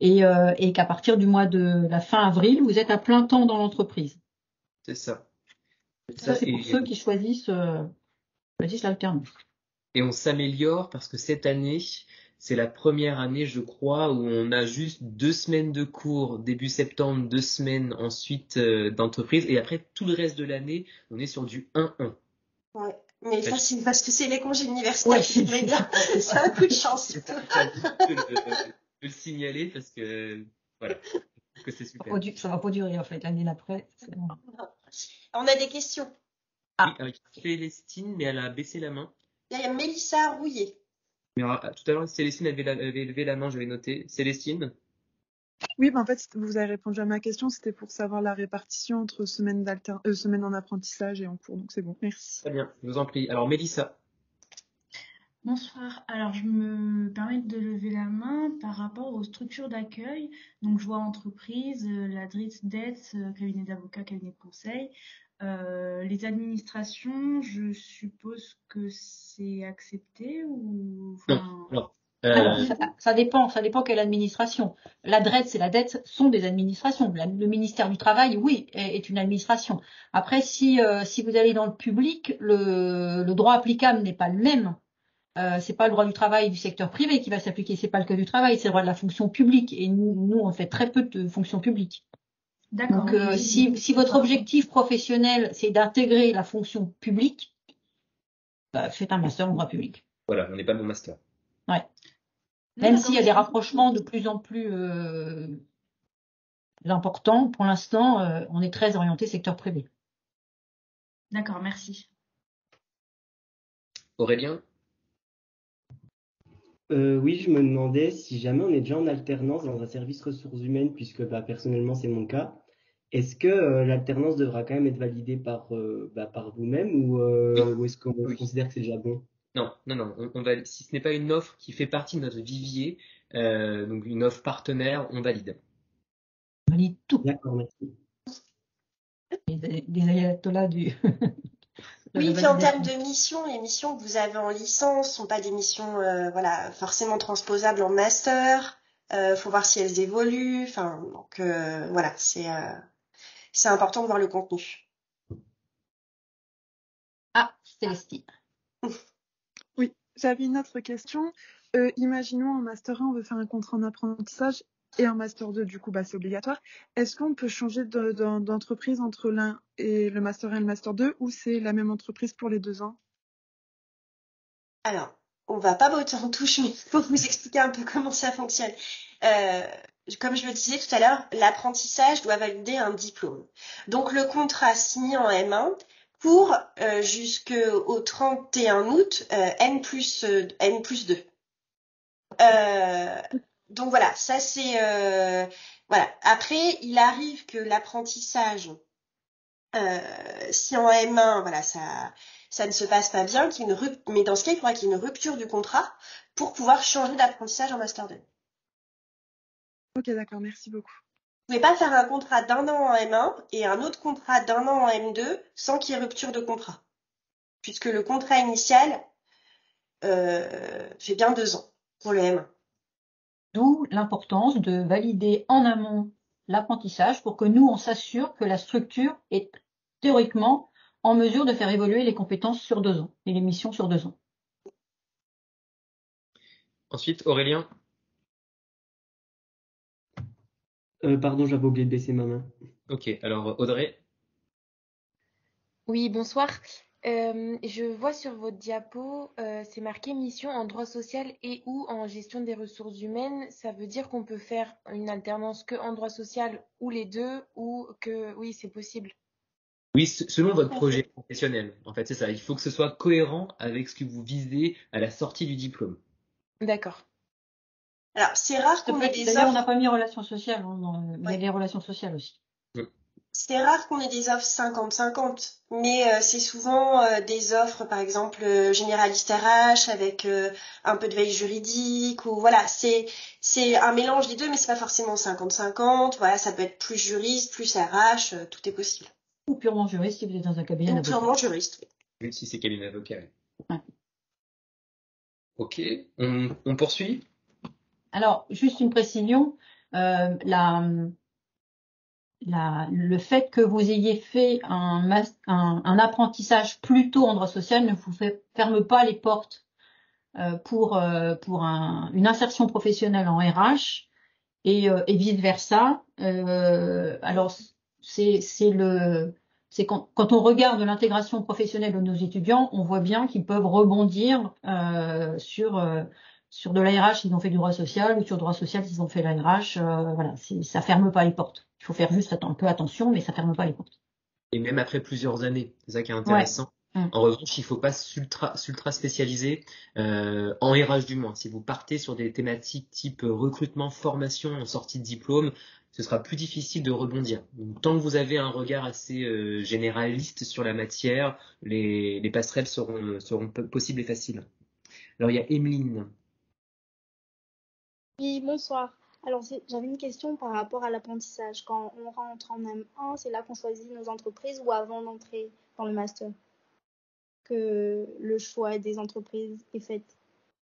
et qu'à partir du mois de la fin avril, vous êtes à plein temps dans l'entreprise. C'est ça. Ça, c'est pour ceux qui choisissent l'alternance. Et on s'améliore parce que cette année, c'est la première année, je crois, où on a juste 2 semaines de cours, début septembre, 2 semaines ensuite d'entreprise, et après tout le reste de l'année, on est sur du 1-1. Ouais, mais ça c'est parce que c'est les congés universitaires qui sont bien. C'est un coup de chance. Je peux le signaler parce que voilà, que c'est super. Ça va pas durer en fait l'année d'après. Bon. On a des questions. Oui, avec Célestine, mais elle a baissé la main. Il y a Mélissa Rouillet. Mais alors, tout à l'heure, Célestine avait levé la main, je vais noter. Célestine? Oui, en fait, vous avez répondu à ma question, c'était pour savoir la répartition entre semaine en apprentissage et en cours, donc c'est bon, merci. Très bien, je vous en prie. Alors, Mélissa. Bonsoir. Alors, je me permets de lever la main par rapport aux structures d'accueil. Donc, je vois entreprise, la DRITS, cabinet d'avocats, cabinet de conseil. Les administrations, je suppose que c'est accepté ou... Non. Alors, ça dépend quelle administration. La DREDS et la DETS sont des administrations. Le ministère du Travail, oui, est une administration. Après, si vous allez dans le public, le droit applicable n'est pas le même. C'est pas le droit du travail du secteur privé qui va s'appliquer, c'est pas le code du travail, c'est le droit de la fonction publique. Et nous, on fait très peu de fonction publique. D'accord. Donc, si votre objectif professionnel, c'est d'intégrer la fonction publique, faites un master en droit public. Voilà, on n'est pas bon master. Ouais. Même s'il y a des rapprochements de plus en plus importants, pour l'instant, on est très orienté secteur privé. D'accord, merci. Aurélien? Oui, je me demandais si jamais on est déjà en alternance dans un service ressources humaines, puisque personnellement c'est mon cas, est-ce que l'alternance devra quand même être validée par vous-même ou est-ce qu'on considère que c'est déjà bon? Non. On valide. Si ce n'est pas une offre qui fait partie de notre vivier, donc une offre partenaire, on valide. On valide tout. D'accord, merci. Des ayatollahs du... Oui, puis en termes de missions, les missions que vous avez en licence sont pas des missions forcément transposables en master. Faut voir si elles évoluent. Enfin, donc voilà, c'est important de voir le contenu. Ah, Célestine. Oui, j'avais une autre question. Imaginons en master 1, on veut faire un contrat en apprentissage et en master 2, du coup, c'est obligatoire. Est-ce qu'on peut changer d'entreprise entre l'un et le master 1 et le master 2 ou c'est la même entreprise pour les 2 ans? Alors, on va pas botter en touche, mais pour vous expliquer un peu comment ça fonctionne. Comme je le disais tout à l'heure, l'apprentissage doit valider un diplôme. Donc, le contrat signé en M1 court jusqu'au 31 août N+2. Donc voilà, ça c'est voilà. Après, il arrive que l'apprentissage, si en M1, voilà, ça ne se passe pas bien, mais dans ce cas, il faudra qu'il y ait une rupture du contrat pour pouvoir changer d'apprentissage en master 2. Ok, d'accord, merci beaucoup. Vous pouvez pas faire un contrat d'1 an en M1 et un autre contrat d'1 an en M2 sans qu'il y ait rupture de contrat, puisque le contrat initial fait bien 2 ans pour le M1. D'où l'importance de valider en amont l'apprentissage pour que nous, on s'assure que la structure est théoriquement en mesure de faire évoluer les compétences sur 2 ans et les missions sur 2 ans. Ensuite, Aurélien. Pardon, j'avais oublié de baisser ma main. Ok, alors Audrey. Oui, bonsoir. Je vois sur votre diapo, c'est marqué mission en droit social et ou en gestion des ressources humaines. Ça veut dire qu'on peut faire une alternance que en droit social ou les deux, ou que oui, c'est possible. Oui, selon votre projet professionnel. En fait, c'est ça. Il faut que ce soit cohérent avec ce que vous visez à la sortie du diplôme. D'accord. Alors, c'est rare qu'on ait des offres. D'ailleurs, on n'a pas mis relations sociales. Il y a des relations sociales aussi. C'est rare qu'on ait des offres 50-50, mais c'est souvent des offres, par exemple, généraliste RH avec un peu de veille juridique, ou voilà, c'est un mélange des deux, mais c'est pas forcément 50-50. Voilà, ça peut être plus juriste, plus RH, tout est possible. Ou purement juriste si vous êtes dans un cabinet d'avocat. Ou purement juriste, oui. Oui, si c'est cabinet d'avocat. Ouais. Ok, on poursuit. Alors, juste une précision, le fait que vous ayez fait un apprentissage plus tôt en droit social ne vous ferme pas les portes pour une insertion professionnelle en RH et vice versa. Alors c'est quand on regarde l'intégration professionnelle de nos étudiants, on voit bien qu'ils peuvent rebondir sur de l'ARH s'ils ont fait du droit social ou sur droit social s'ils ont fait l'ARH. Voilà, ça ferme pas les portes. Il faut faire juste un peu attention, mais ça ferme pas les portes. Et même après plusieurs années, c'est ça qui est intéressant. En revanche, il ne faut pas s'ultra spécialiser en RH du moins. Si vous partez sur des thématiques type recrutement, formation en sortie de diplôme, ce sera plus difficile de rebondir. Donc, tant que vous avez un regard assez généraliste sur la matière, les passerelles seront possibles et faciles. Alors, il y a Emeline. Oui, bonsoir. Alors, j'avais une question par rapport à l'apprentissage. Quand on rentre en M1, c'est là qu'on choisit nos entreprises ou avant d'entrer dans le master que le choix des entreprises est fait?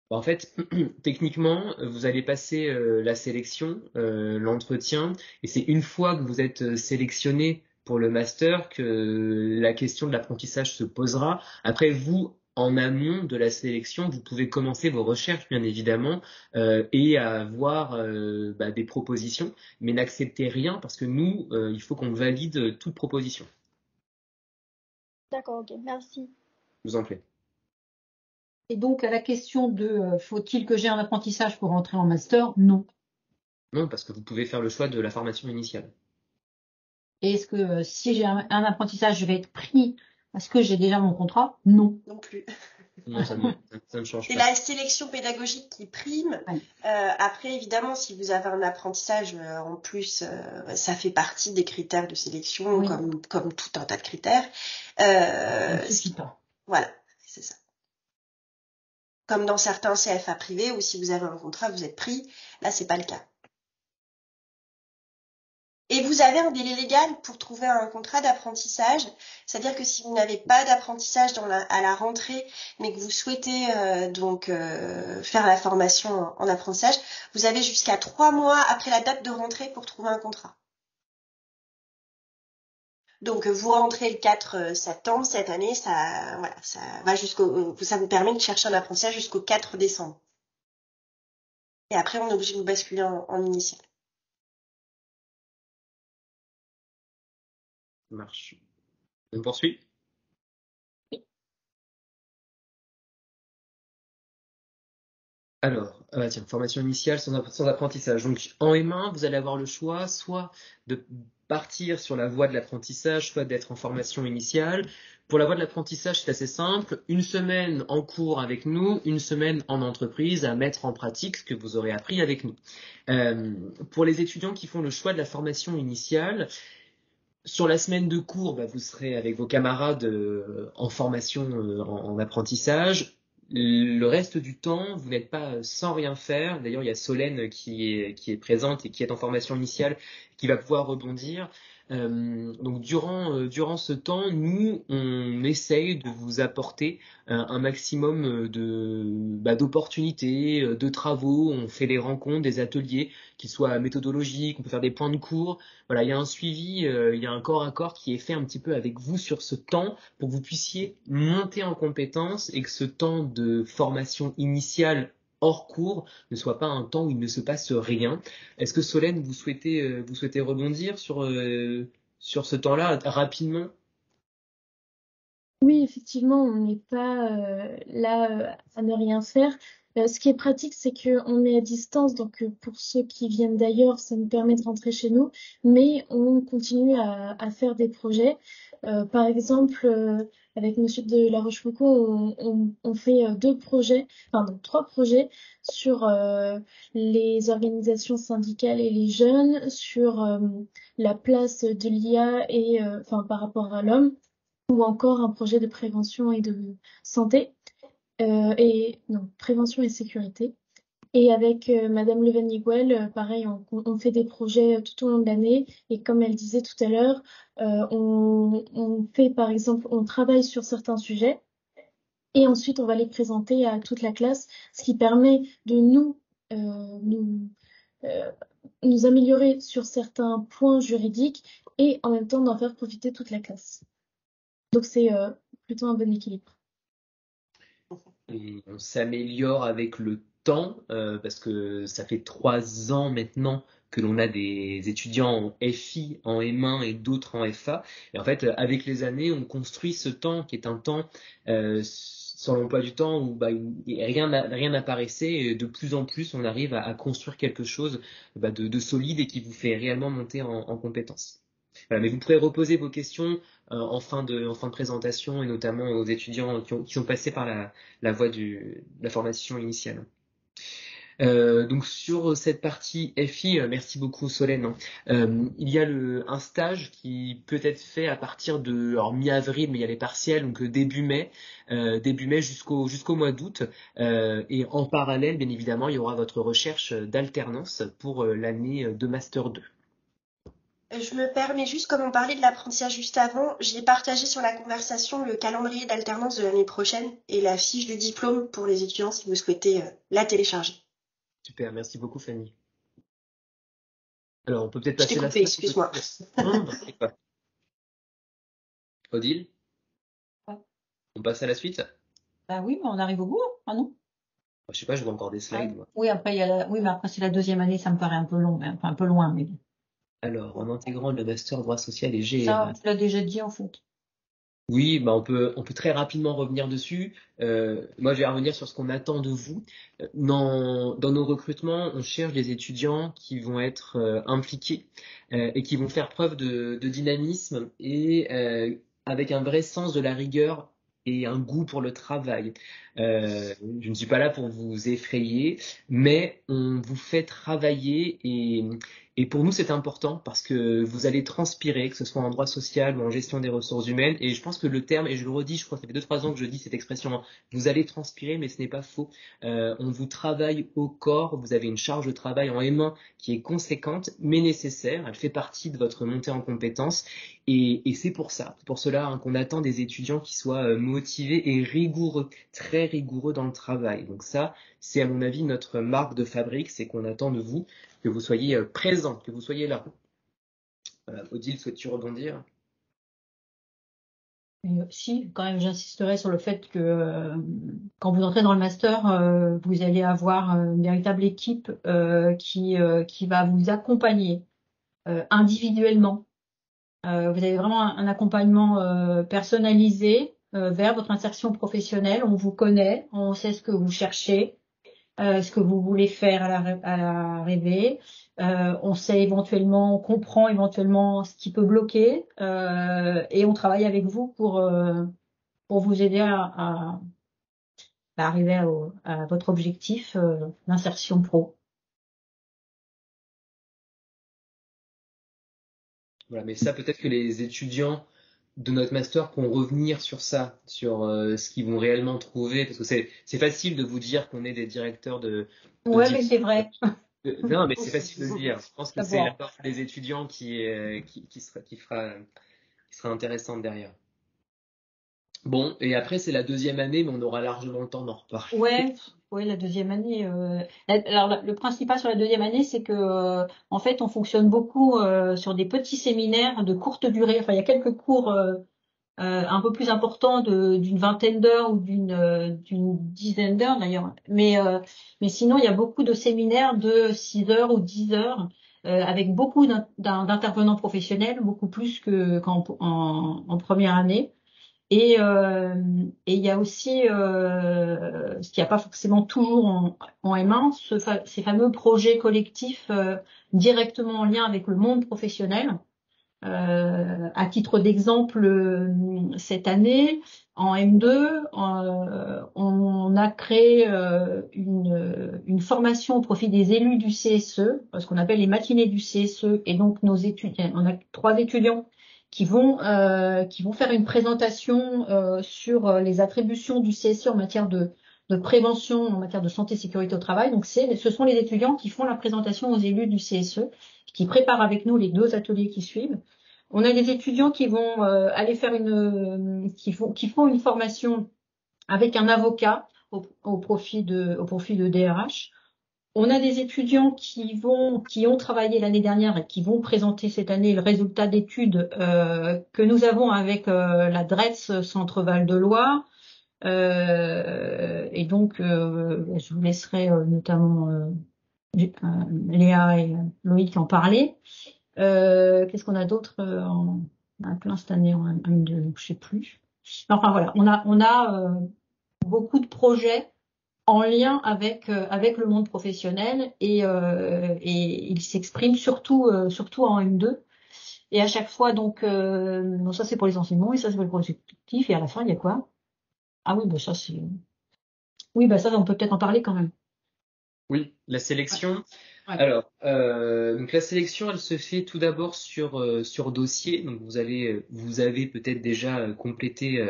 En fait, techniquement, vous allez passer la sélection, l'entretien, et c'est une fois que vous êtes sélectionné pour le master que la question de l'apprentissage se posera. Après, vous, en amont de la sélection, vous pouvez commencer vos recherches, bien évidemment, et avoir des propositions, mais n'acceptez rien parce que nous, il faut qu'on valide toute proposition. D'accord, ok, merci. Je vous en prie. Et donc, à la question de faut-il que j'ai un apprentissage pour entrer en master? Non. Non, parce que vous pouvez faire le choix de la formation initiale. Et est-ce que si j'ai un apprentissage, je vais être pris parce que j'ai déjà mon contrat? Non. Non plus. Non, ça ne change C'est pas. la sélection pédagogique qui prime. Après, évidemment, si vous avez un apprentissage en plus, ça fait partie des critères de sélection, Oui. comme tout un tas de critères. Ça suffit pas. Voilà, c'est ça. Comme dans certains CFA privés où si vous avez un contrat, vous êtes pris. Là, c'est pas le cas. Et vous avez un délai légal pour trouver un contrat d'apprentissage. C'est-à-dire que si vous n'avez pas d'apprentissage à la rentrée, mais que vous souhaitez faire la formation en apprentissage, vous avez jusqu'à 3 mois après la date de rentrée pour trouver un contrat. Donc vous rentrez le 4 septembre cette année, ça va ça vous permet de chercher un apprentissage jusqu'au 4 décembre. Et après, on est obligé de vous basculer en initial. Ça marche. On poursuit? Alors, tiens, formation initiale sans apprentissage. Donc, en M1, vous allez avoir le choix soit de partir sur la voie de l'apprentissage, soit d'être en formation initiale. Pour la voie de l'apprentissage, c'est assez simple. Une semaine en cours avec nous, une semaine en entreprise à mettre en pratique ce que vous aurez appris avec nous. Pour les étudiants qui font le choix de la formation initiale, sur la semaine de cours, vous serez avec vos camarades en formation en apprentissage. Le reste du temps, vous n'êtes pas sans rien faire. D'ailleurs, il y a Solène qui est présente et qui est en formation initiale, qui va pouvoir rebondir. Donc durant ce temps, nous, on essaye de vous apporter un maximum d'opportunités, de travaux. On fait des rencontres, des ateliers, qu'ils soient méthodologiques, on peut faire des points de cours. Voilà, il y a un suivi, il y a un corps à corps qui est fait un petit peu avec vous sur ce temps pour que vous puissiez monter en compétences et que ce temps de formation initiale hors cours ne soit pas un temps où il ne se passe rien. Est-ce que Solène, vous souhaitez rebondir sur ce temps-là rapidement? Oui, effectivement, on n'est pas là à ne rien faire. Ce qui est pratique, c'est qu'on est à distance, donc pour ceux qui viennent d'ailleurs, ça nous permet de rentrer chez nous, mais on continue à faire des projets. Par exemple, avec Monsieur de La Rochefoucauld, on fait trois projets sur les organisations syndicales et les jeunes, sur la place de l'IA et par rapport à l'homme, ou encore un projet de prévention et de santé, prévention et sécurité. Et avec Madame Leveniguel, pareil, on fait des projets tout au long de l'année. Et comme elle disait tout à l'heure, on fait par exemple, on travaille sur certains sujets et ensuite on va les présenter à toute la classe, ce qui permet de nous améliorer sur certains points juridiques et en même temps d'en faire profiter toute la classe. Donc c'est plutôt un bon équilibre. On s'améliore avec le temps parce que ça fait 3 ans maintenant que l'on a des étudiants en FI, en M1 et d'autres en FA. Et en fait, avec les années, on construit ce temps qui est un temps sur l'emploi du temps où rien n'apparaissait. Et de plus en plus, on arrive à construire quelque chose de solide et qui vous fait réellement monter en compétences. Voilà, mais vous pourrez reposer vos questions en fin de présentation et notamment aux étudiants qui sont passés par la voie de la formation initiale. Donc sur cette partie FI, merci beaucoup Solène. Il y a un stage qui peut être fait à partir de mi-avril, mais il y a les partiels, donc début mai jusqu'au mois d'août. Et en parallèle, bien évidemment, il y aura votre recherche d'alternance pour l'année de Master 2. Je me permets juste, comme on parlait de l'apprentissage juste avant, j'ai partagé sur la conversation le calendrier d'alternance de l'année prochaine et la fiche de diplôme pour les étudiants si vous souhaitez la télécharger. Super, merci beaucoup Fanny. Alors on peut peut-être Je t'ai passer coupé, excuse-moi. Non, pas. Odile, Ouais. on passe à la suite? Bah oui, mais on arrive au bout, ah non? Je sais pas, je vois encore des slides. Moi. Oui, après oui, mais après c'est la deuxième année, ça me paraît un peu long, enfin un peu loin, mais bon. Alors, en intégrant le master droit social et GRH. Ça, tu l'as déjà dit en fait. Oui, bah on peut très rapidement revenir dessus. Moi, je vais revenir sur ce qu'on attend de vous. Dans nos recrutements, on cherche des étudiants qui vont être impliqués et qui vont faire preuve de dynamisme et avec un vrai sens de la rigueur et un goût pour le travail. Je ne suis pas là pour vous effrayer, mais on vous fait travailler et pour nous, c'est important parce que vous allez transpirer, que ce soit en droit social ou en gestion des ressources humaines. Et je pense que le terme, et je le redis, je crois que ça fait 2-3 ans que je dis cette expression, vous allez transpirer, mais ce n'est pas faux. On vous travaille au corps, vous avez une charge de travail en M1 qui est conséquente, mais nécessaire. Elle fait partie de votre montée en compétences. Et c'est pour cela qu'on attend des étudiants qui soient motivés et rigoureux, très rigoureux dans le travail. Donc ça, c'est à mon avis notre marque de fabrique, c'est qu'on attend de vous que vous soyez présent, que vous soyez là. Voilà. Odile, souhaites-tu rebondir? Si, quand même, j'insisterai sur le fait que quand vous entrez dans le master, vous allez avoir une véritable équipe qui va vous accompagner individuellement. Vous avez vraiment un accompagnement personnalisé vers votre insertion professionnelle. On vous connaît, on sait ce que vous cherchez, ce que vous voulez faire à l'arrivée. On sait éventuellement, on comprend éventuellement ce qui peut bloquer et on travaille avec vous pour vous aider à arriver à votre objectif d'insertion pro. Voilà, mais ça, peut-être que les étudiants de notre master pourront revenir sur ça, sur ce qu'ils vont réellement trouver, parce que c'est facile de vous dire qu'on est des directeurs de Ouais, mais c'est vrai. Non, mais c'est facile de le dire. Je pense que c'est la part des étudiants qui sera intéressante derrière. Bon, et après c'est la deuxième année, mais on aura largement le temps d'en reparler. Ouais, la deuxième année. Alors le principal sur la deuxième année, c'est que en fait, on fonctionne beaucoup sur des petits séminaires de courte durée. Enfin, il y a quelques cours un peu plus importants d'une vingtaine d'heures ou d'une dizaine d'heures d'ailleurs. Mais sinon, il y a beaucoup de séminaires de 6 heures ou 10 heures avec beaucoup d'intervenants professionnels, beaucoup plus qu'en première année. Et il y a aussi, ce qu'il n'y a pas forcément toujours en M1, ces fameux projets collectifs directement en lien avec le monde professionnel. À titre d'exemple, cette année, en M2, on a créé une formation au profit des élus du CSE, ce qu'on appelle les matinées du CSE, et donc nos étudiants, on a 3 étudiants qui vont faire une présentation sur les attributions du CSE en matière de prévention, en matière de santé et sécurité au travail. Donc ce sont les étudiants qui font la présentation aux élus du CSE, qui préparent avec nous les 2 ateliers qui suivent. On a des étudiants qui vont aller faire qui font une formation avec un avocat au profit de DRH. On a des étudiants qui ont travaillé l'année dernière et qui vont présenter cette année le résultat d'études que nous avons avec la DRETS Centre Val de Loire. Et donc, je vous laisserai notamment Léa et Loïc en parler. Qu'est-ce qu'on a d'autre on a plein cette année en M2, je sais plus. Enfin voilà, on a beaucoup de projets en lien avec le monde professionnel et il s'exprime surtout en M2. Et à chaque fois, donc, ça c'est pour les enseignements et ça c'est pour le productif. Et à la fin, il y a quoi? Ah oui, bah ça c'est. Oui, bah ça on peut peut-être en parler quand même. Oui, la sélection. Ouais. Alors, donc la sélection, elle se fait tout d'abord sur dossier. Donc vous avez peut-être déjà complété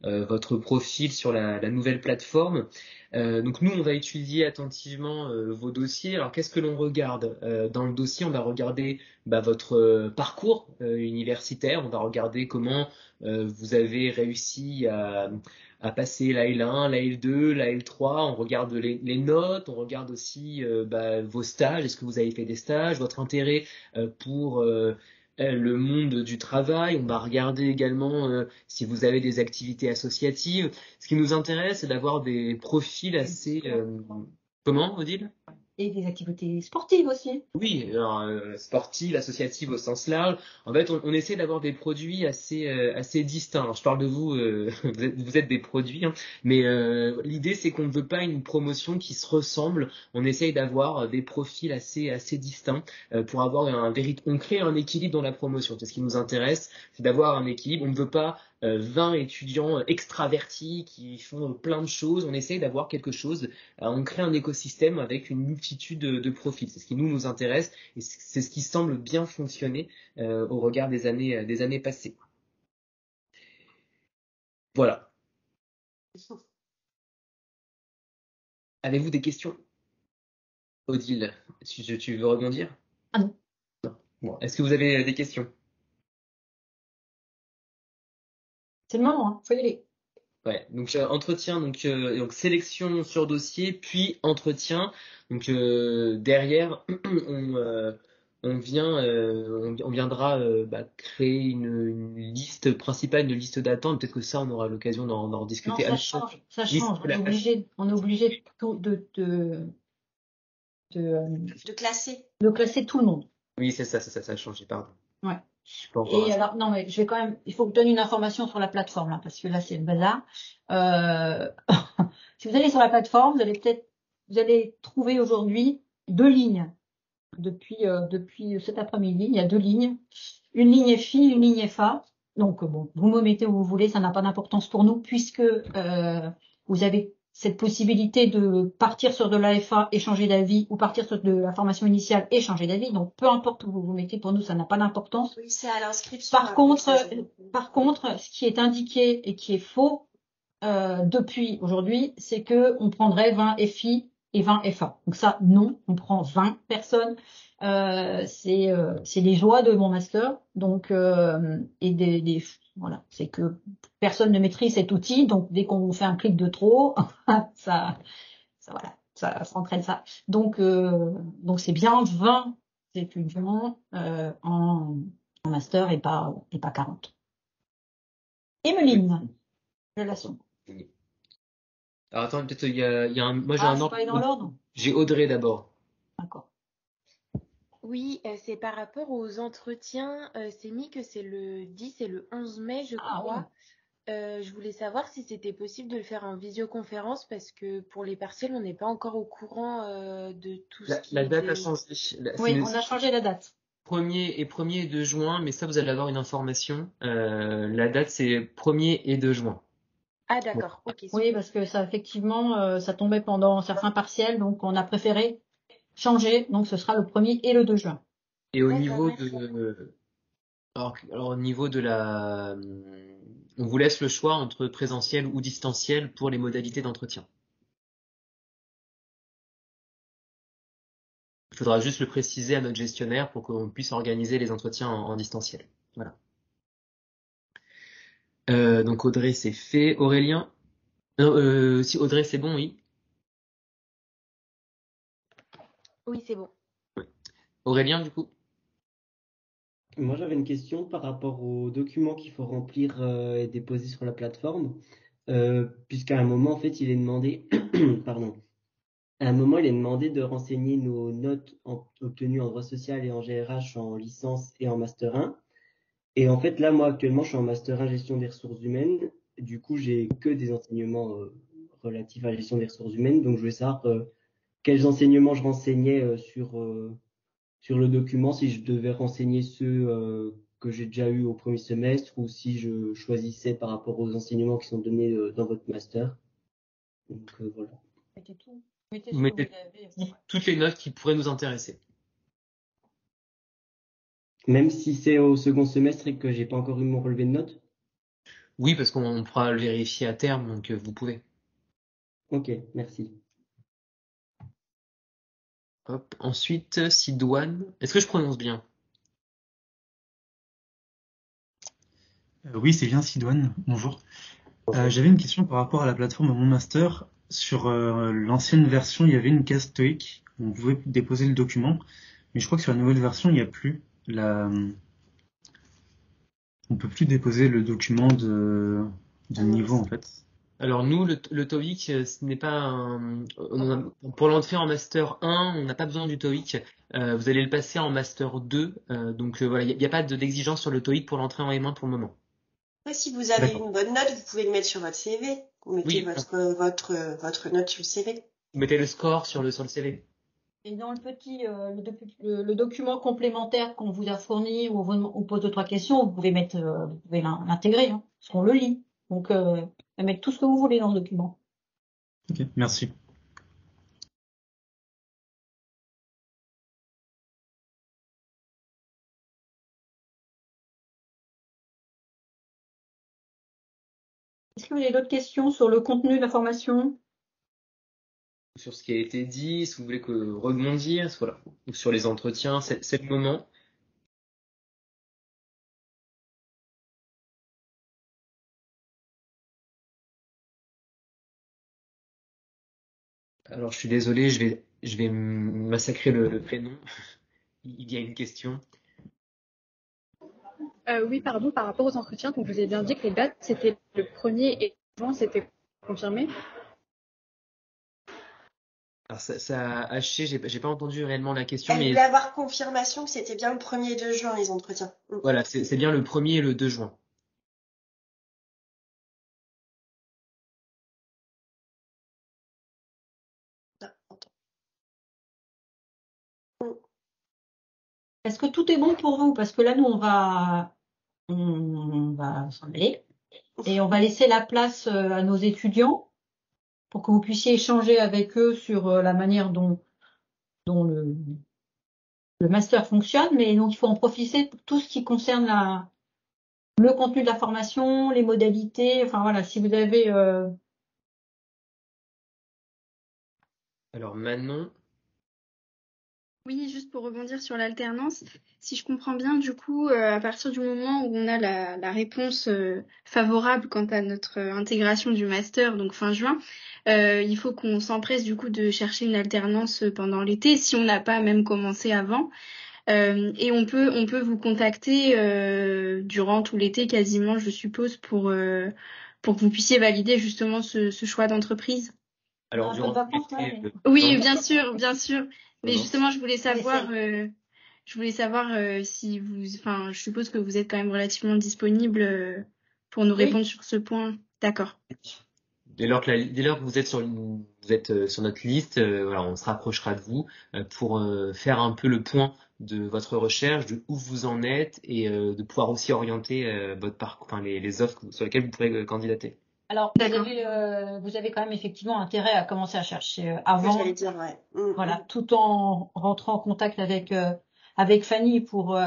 votre profil sur la nouvelle plateforme. Donc nous, on va étudier attentivement vos dossiers. Alors qu'est-ce que l'on regarde? Dans le dossier, on va regarder votre parcours universitaire. On va regarder comment vous avez réussi à passer la L1, la L2, la L3. On regarde les notes, on regarde aussi vos stages. Est-ce que vous avez fait des stages? Votre intérêt pour le monde du travail. On va regarder également si vous avez des activités associatives. Ce qui nous intéresse, c'est d'avoir des profils assez... Comment, Odile? Et des activités sportives aussi. Oui, alors, sportive, associative au sens large. En fait, on essaie d'avoir des produits assez distincts. Alors, je parle de vous, vous êtes des produits, hein, mais l'idée c'est qu'on ne veut pas une promotion qui se ressemble. On essaye d'avoir des profils assez distincts pour avoir on crée un équilibre dans la promotion. C'est ce qui nous intéresse, c'est d'avoir un équilibre. On ne veut pas 20 étudiants extravertis qui font plein de choses. On essaye d'avoir quelque chose. On crée un écosystème avec une multitude de profils. C'est ce qui nous intéresse et c'est ce qui semble bien fonctionner au regard des années passées. Voilà. Avez-vous des questions? Odile, tu veux rebondir? Ah non. Non. Bon. Est-ce que vous avez des questions? C'est le moment, hein. Faut y aller. Ouais, donc entretien, donc sélection sur dossier, puis entretien. Donc derrière, on viendra créer une liste principale, une liste d'attente. Peut-être que ça, on aura l'occasion d'en discuter. Non, ça change. On est obligé De classer. de classer tout le monde. Oui, c'est ça a changé, pardon. Ouais. Je suis pas encore Et alors, non, mais je vais quand même, il faut que je donne une information sur la plateforme, là, parce que là, c'est le bazar. Si vous allez sur la plateforme, vous allez trouver aujourd'hui 2 lignes. Depuis cet après-midi, il y a 2 lignes. Une ligne FI, une ligne FA. Donc, bon, vous me mettez où vous voulez, ça n'a pas d'importance pour nous, puisque vous avez cette possibilité de partir sur de la FA et changer d'avis, ou partir sur de la formation initiale et changer d'avis. Donc, peu importe où vous vous mettez, pour nous, ça n'a pas d'importance. Oui, c'est à l'inscription. Par contre, ce qui est indiqué et qui est faux depuis aujourd'hui, c'est que on prendrait 20 FI et 20 FA. Donc ça, non, on prend 20 personnes. C'est les joies de mon master. Donc voilà, c'est que personne ne maîtrise cet outil. Donc dès qu'on fait un clic de trop, ça voilà, ça s'entraîne ça. Donc c'est bien 20 étudiants en master et pas 40. Emeline, je la sens. Alors attends, peut-être il y a un. Moi j'ai Ah, un c'est ordre. pas dans l'ordre? J'ai Audrey d'abord. D'accord. Oui, c'est par rapport aux entretiens. C'est mis que c'est le 10 et le 11 mai, je crois. Je voulais savoir si c'était possible de le faire en visioconférence parce que pour les partiels, on n'est pas encore au courant de tout ce qui La date est... a changé. Oui, on a changé la date. 1er et 2 juin, mais ça vous allez avoir une information. La date c'est 1er et 2 juin. Ah d'accord, ok. Oui, parce que ça effectivement, ça tombait pendant certains partiels, donc on a préféré changer. Donc ce sera le 1er et le 2 juin. Et au niveau de, alors au niveau de on vous laisse le choix entre présentiel ou distanciel pour les modalités d'entretien. Il faudra juste le préciser à notre gestionnaire pour qu'on puisse organiser les entretiens en distanciel. Voilà. Donc Audrey, c'est fait. Aurélien? Non, si Audrey, c'est bon, oui. Oui, c'est bon. Aurélien, du coup? Moi, j'avais une question par rapport aux documents qu'il faut remplir et déposer sur la plateforme, puisqu'à un moment, en fait, il est demandé, pardon, à un moment, il est demandé de renseigner nos notes obtenues en droit social et en GRH en licence et en master 1. Et en fait, là, moi, actuellement, je suis en master 1 gestion des ressources humaines. Du coup, j'ai que des enseignements relatifs à la gestion des ressources humaines. Donc, je voulais savoir quels enseignements je renseignais sur le document, si je devais renseigner ceux que j'ai déjà eu au premier semestre ou si je choisissais par rapport aux enseignements qui sont donnés dans votre master. Donc voilà. Mettez tout. Mettez Vous ce que mettez vous avez. toutes les notes qui pourraient nous intéresser. Même si c'est au second semestre et que j'ai pas encore eu mon relevé de notes? Oui, parce qu'on pourra le vérifier à terme, donc vous pouvez. Ok, merci. Hop. Ensuite, Sidoine. Est-ce que je prononce bien? Oui, c'est bien Sidoine. Bonjour. J'avais une question par rapport à la plateforme Mon Master. Sur l'ancienne version, il y avait une case TOEIC où on pouvait déposer le document, mais je crois que sur la nouvelle version, il n'y a plus on peut plus déposer le document de niveau en fait. Alors nous, le TOEIC, ce n'est pas pour l'entrée en Master 1, on n'a pas besoin du TOEIC. Vous allez le passer en Master 2. Donc voilà, il n'y a pas d'exigence sur le TOEIC pour l'entrée en M1 pour le moment. Après, si vous avez D'accord. une bonne note, vous pouvez le mettre sur votre CV. Vous mettez Oui. votre note sur le CV. Vous mettez le score sur le CV. Et dans le petit le document complémentaire qu'on vous a fourni où on pose 2-3 questions, vous pouvez l'intégrer, hein, parce qu'on le lit. Donc mettre tout ce que vous voulez dans le document. Ok, merci. Est-ce que vous avez d'autres questions sur le contenu de la formation? Sur ce qui a été dit, si vous voulez rebondir, voilà, ou sur les entretiens, c'est le moment. Alors je suis désolé, je vais massacrer le prénom. Il y a une question. Oui, pardon, par rapport aux entretiens, donc je vous ai bien dit que les dates, c'était le 1er et juin, c'était confirmé. Alors ça a haché, j'ai pas entendu réellement la question, Elle mais voulait avoir confirmation que c'était bien le 1er 2 juin, les entretiens. voilà, c'est bien le 1er et le 2 juin. Est-ce que tout est bon pour vous? Parce que là, nous, on va s'en aller et on va laisser la place à nos étudiants pour que vous puissiez échanger avec eux sur la manière dont le master fonctionne. Mais donc, il faut en profiter pour tout ce qui concerne le contenu de la formation, les modalités. Enfin voilà, si vous avez Alors Manon. Oui, juste pour rebondir sur l'alternance, si je comprends bien, du coup, à partir du moment où on a la réponse favorable quant à notre intégration du master, donc fin juin, il faut qu'on s'empresse du coup de chercher une alternance pendant l'été, si on n'a pas même commencé avant. Et on peut vous contacter durant tout l'été quasiment, je suppose, pour que vous puissiez valider justement ce choix d'entreprise. Alors durant Oui, bien sûr. Mais Non. justement, je voulais savoir si enfin, je suppose que vous êtes quand même relativement disponible pour nous répondre sur ce point. D'accord. Dès lors que vous êtes sur notre liste, voilà, on se rapprochera de vous pour faire un peu le point de votre recherche, de où vous en êtes et de pouvoir aussi orienter votre parcours, enfin les offres sur lesquelles vous pourrez candidater. Alors, vous avez quand même effectivement intérêt à commencer à chercher avant. J'allais dire, ouais. Voilà, tout en rentrant en contact avec Fanny pour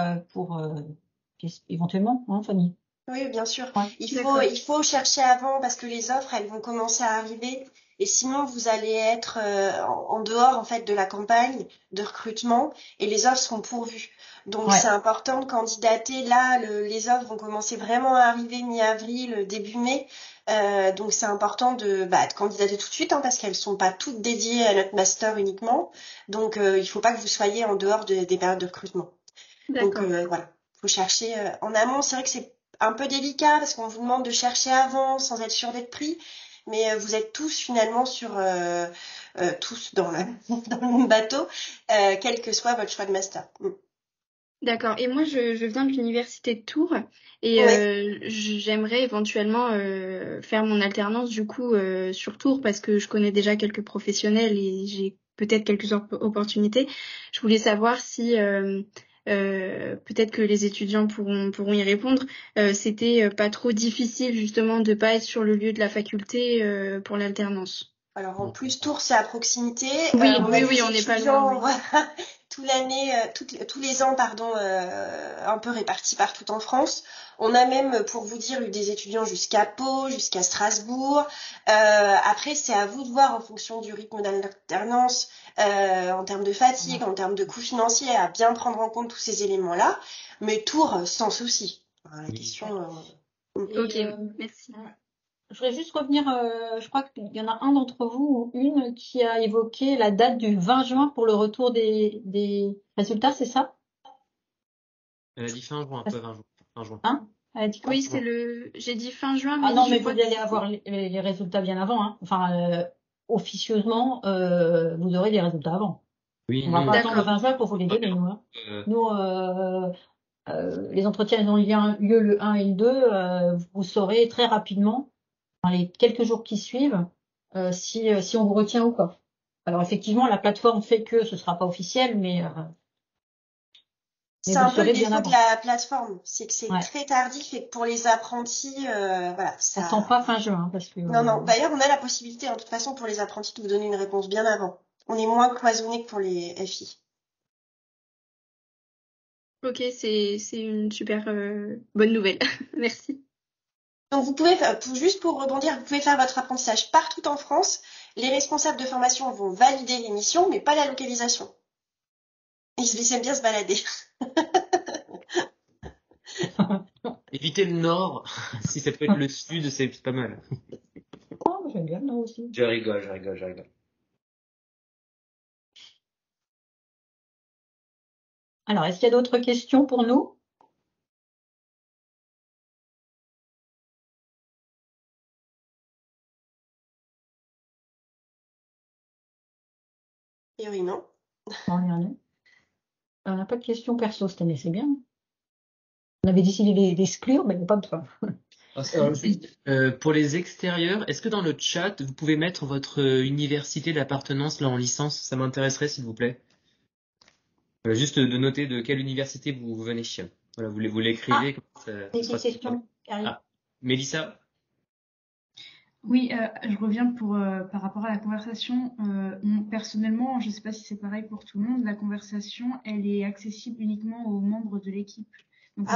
éventuellement, hein, Fanny. Oui, bien sûr. Ouais. Il faut chercher avant parce que les offres, elles vont commencer à arriver et sinon vous allez être en dehors en fait de la campagne de recrutement et les offres seront pourvues. Donc c'est important de candidater. Là, les offres vont commencer vraiment à arriver mi-avril, début mai. Donc c'est important de candidater tout de suite parce qu'elles sont pas toutes dédiées à notre master uniquement. Donc il faut pas que vous soyez en dehors des périodes de recrutement. Donc voilà, faut chercher en amont. C'est vrai que c'est un peu délicat parce qu'on vous demande de chercher avant sans être sûr d'être pris, mais vous êtes tous finalement tous dans le même bateau, quel que soit votre choix de master. D'accord. Et moi, je viens de l'université de Tours et j'aimerais éventuellement faire mon alternance du coup sur Tours parce que je connais déjà quelques professionnels et j'ai peut-être quelques opportunités. Je voulais savoir si peut-être que les étudiants pourront y répondre. C'était pas trop difficile justement de pas être sur le lieu de la faculté pour l'alternance. Alors en plus, Tours, c'est à proximité. Oui, On a des on n'est pas étudiants, loin. Oui. voilà, tous les ans, pardon, un peu répartis partout en France. On a même, pour vous dire, eu des étudiants jusqu'à Pau, jusqu'à Strasbourg. Après, c'est à vous de voir en fonction du rythme d'alternance, en termes de fatigue, en termes de coûts financiers, à bien prendre en compte tous ces éléments-là. Mais Tours, sans souci. La question. Ok, merci. Je voudrais juste revenir, je crois qu'il y en a un d'entre vous ou une qui a évoqué la date du 20 juin pour le retour des résultats, c'est ça? Elle a dit fin juin, pas 20 juin. Fin juin. Hein? Elle a dit quoi? Oui, j'ai dit fin juin, mais Ah non, je mais vous crois allez avoir les résultats bien avant, hein. Enfin, officieusement, vous aurez les résultats avant. Oui, On va non, pas attendre le 20 juin pour vous les donner, nous, hein. Nous, les entretiens ils ont lieu le 1 et le 2. Vous saurez très rapidement, dans les quelques jours qui suivent, si on vous retient ou pas. Alors effectivement, la plateforme fait que ce sera pas officiel, mais C'est vous un le peu le saurez bien défaut de avant. la plateforme, c'est que c'est Ouais. très tardif et que pour les apprentis, voilà, Ça sent pas fin juin, parce que Non. D'ailleurs, on a la possibilité, de toute façon, pour les apprentis, de vous donner une réponse bien avant. On est moins cloisonné que pour les FI. Ok, c'est une super bonne nouvelle. Merci. Donc, vous pouvez, juste pour rebondir, vous pouvez faire votre apprentissage partout en France. Les responsables de formation vont valider l'émission, mais pas la localisation. Ils aiment bien se balader. Évitez le nord, si ça peut être le sud, c'est pas mal. Oh, j'aime bien le nord aussi. Je rigole. Alors, est-ce qu'il y a d'autres questions pour nous? Et oui, non. On n'a pas de questions perso cette année, c'est bien. On avait décidé d'exclure, mais il n'y a pas de fin. Pour les extérieurs, est-ce que dans le chat, vous pouvez mettre votre université d'appartenance là en licence? Ça m'intéresserait, s'il vous plaît. Juste de noter de quelle université vous venez. Voilà, vous l'écrivez. Des questions, Carrie. Mélissa? Oui, je reviens par rapport à la conversation. Personnellement, je ne sais pas si c'est pareil pour tout le monde, la conversation, elle est accessible uniquement aux membres de l'équipe. Donc,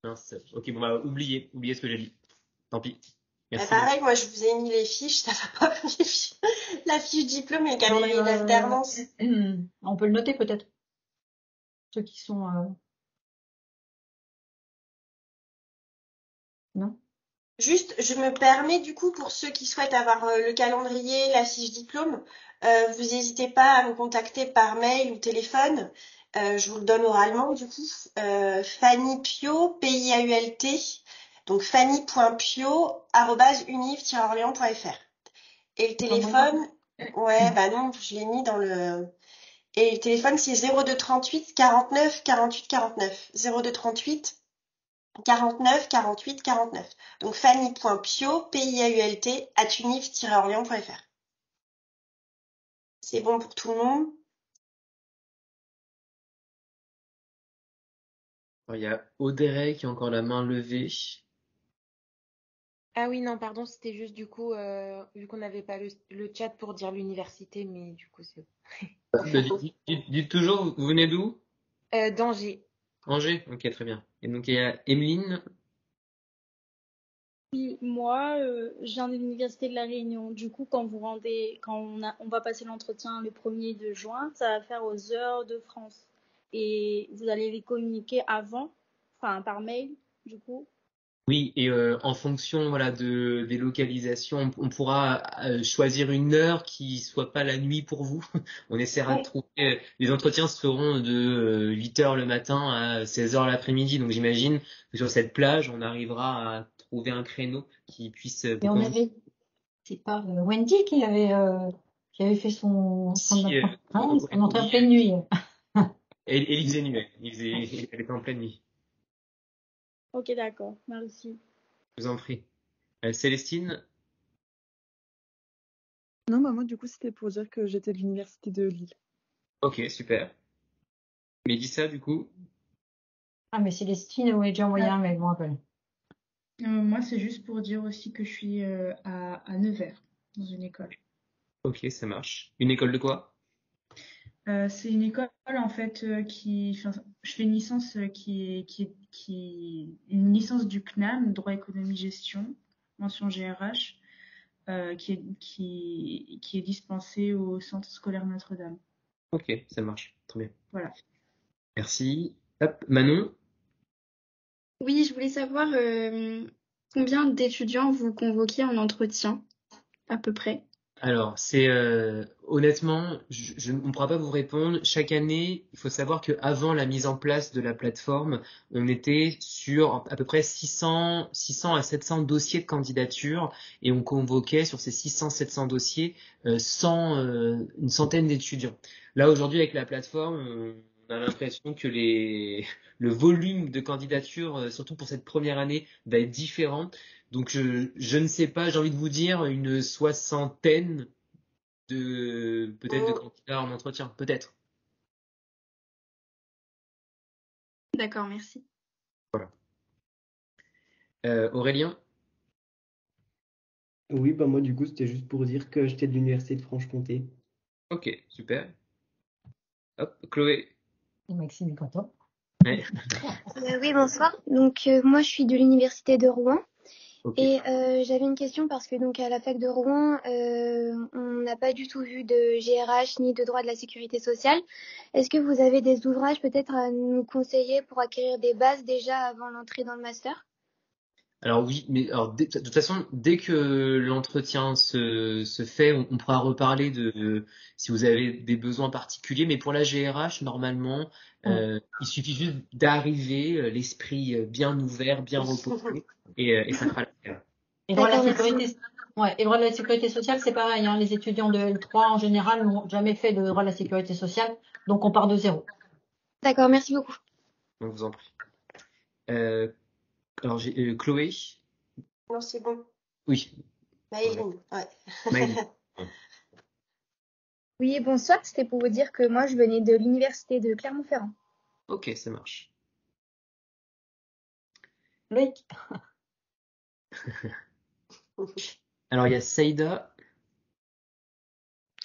Mince. Ok, bon, bah, oubliez ce que j'ai dit. Tant pis. Merci. Pareil, moi, je vous ai mis les fiches, ça va pas la fiche diplôme et le calendrier d'alternance. On peut le noter peut-être. Ceux qui sont... Non? Juste, je me permets du coup, pour ceux qui souhaitent avoir le calendrier, la fiche diplôme, vous n'hésitez pas à me contacter par mail ou téléphone. Je vous le donne oralement du coup. Fanny Piault, P-I-A-U-L-T, donc fanny.piault@univ-orléans.fr. Et le téléphone, ouais, bah non, je l'ai mis dans le... Et le téléphone, c'est 02 38 49 48 49. 02 38 49 48 49. Donc fanny.piault, P-I-A-U-L-T, @univ-orléans.fr. C'est bon pour tout le monde? Il y a Audrey qui a encore la main levée. Ah oui, non, pardon, c'était juste du coup, vu qu'on n'avait pas le chat pour dire l'université, mais du coup, c'est Dites toujours, vous venez d'où? d'Angers. Angers? Ok, très bien. Et donc il y a Emeline. Oui, moi, je viens de l'Université de La Réunion. Du coup, quand on va passer l'entretien le 1er de juin, ça va faire aux heures de France. Et vous allez les communiquer avant, enfin par mail, du coup. Oui, et en fonction voilà des localisations, on pourra choisir une heure qui soit pas la nuit pour vous. On essaiera de trouver. Les entretiens se feront de 8 heures le matin à 16 heures l'après-midi. Donc j'imagine que sur cette plage, on arrivera à trouver un créneau qui puisse. Mais on avait, c'est pas Wendy qui avait fait son entrée en pleine nuit. Elle faisait nuit, elle était en pleine nuit. Ok, d'accord, merci. Je vous en prie. Célestine? Non, bah moi, du coup, c'était pour dire que j'étais de l'université de Lille. Ok, super. Mélissa, du coup? Ah, mais Célestine m'avait déjà envoyé un mail, je me rappelle. Moi, c'est juste pour dire aussi que je suis à Nevers, dans une école. Ok, ça marche. Une école de quoi? C'est une école en fait je fais une licence une licence du CNAM, droit économie gestion, mention GRH, qui est dispensée au Centre scolaire Notre-Dame. Ok, ça marche. Très bien. Voilà. Merci. Hop, Manon? Oui, je voulais savoir combien d'étudiants vous convoquez en entretien, à peu près. Alors, c'est honnêtement, on ne pourra pas vous répondre. Chaque année, il faut savoir qu'avant la mise en place de la plateforme, on était sur à peu près 600 à 700 dossiers de candidature et on convoquait sur ces 600-700 dossiers une centaine d'étudiants. Là, aujourd'hui, avec la plateforme, on a l'impression que le volume de candidatures, surtout pour cette première année, va être différent. Donc je ne sais pas, j'ai envie de vous dire une soixantaine peut-être de candidats en entretien, peut-être. D'accord, merci. Aurélien? Oui, bah moi du coup c'était juste pour dire que j'étais de l'université de Franche-Comté. Ok, super. Hop, Chloé? Maxime est content. Ouais. Oui, bonsoir. Donc moi je suis de l'université de Rouen Ok. et j'avais une question parce que donc à la fac de Rouen on n'a pas du tout vu de GRH ni de droit de la sécurité sociale. Est-ce que vous avez des ouvrages peut-être à nous conseiller pour acquérir des bases déjà avant l'entrée dans le master? Alors oui, mais alors, de toute façon, dès que l'entretien se fait, on pourra reparler de si vous avez des besoins particuliers. Mais pour la GRH, normalement, il suffit juste d'arriver, l'esprit bien ouvert, bien reposé, et ça fera l'affaire. Et droit de la D'accord, merci. sécurité, ouais, et droit de la sécurité sociale, c'est pareil, hein. Les étudiants de L3 en général n'ont jamais fait de droit de la sécurité sociale, donc on part de zéro. D'accord, merci beaucoup. On vous en prie. Alors j'ai Chloé. Non, c'est bon. Oui. Maëline, ouais. Maëline. Oui, bonsoir. C'était pour vous dire que moi je venais de l'université de Clermont-Ferrand. Ok, ça marche. Loïc. Alors il y a Saïda.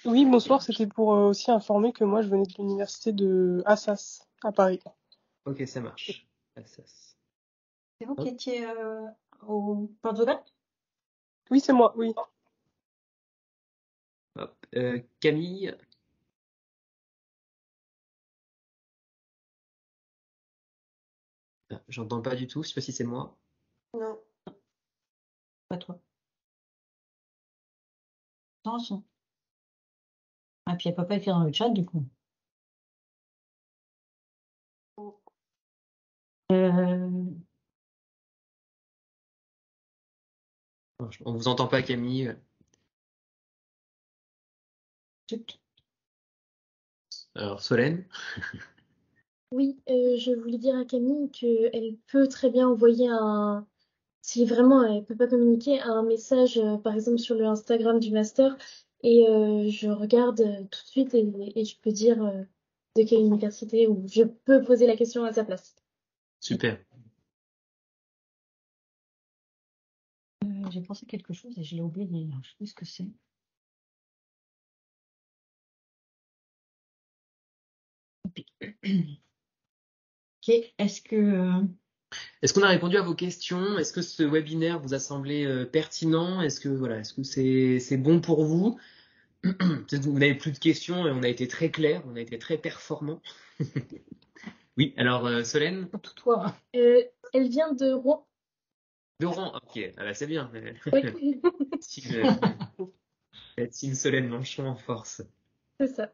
Oui, bonsoir, c'était pour aussi informer que moi je venais de l'université de Assas à Paris. Ok, ça marche. Assas. C'est vous qui étiez au Portugal? Oui, c'est moi, oui. Hop. Camille. Ah, j'entends pas du tout, je sais pas si c'est moi. Non. Pas toi. Attention. Ah, puis elle peut pas écrire dans le chat, du coup. On vous entend pas, Camille. Alors Solène. Oui, je voulais dire à Camille qu'elle peut très bien envoyer si vraiment elle peut pas communiquer, un message, par exemple sur le Instagram du master, et je regarde tout de suite et je peux dire de quelle université, ou je peux poser la question à sa place. Super. J'ai pensé quelque chose et je l'ai oublié. Je sais plus ce que c'est. Ok, Est-ce qu'on a répondu à vos questions? Est-ce que ce webinaire vous a semblé pertinent? Est-ce que c'est bon pour vous? Peut-être que vous n'avez plus de questions et on a été très clair, on a été très performant. Oui, alors Solène? Toi. Elle vient de Rouen. De Rouen, ok, ah bah, c'est bien. Oui. Team Solène Manchon en force. C'est ça.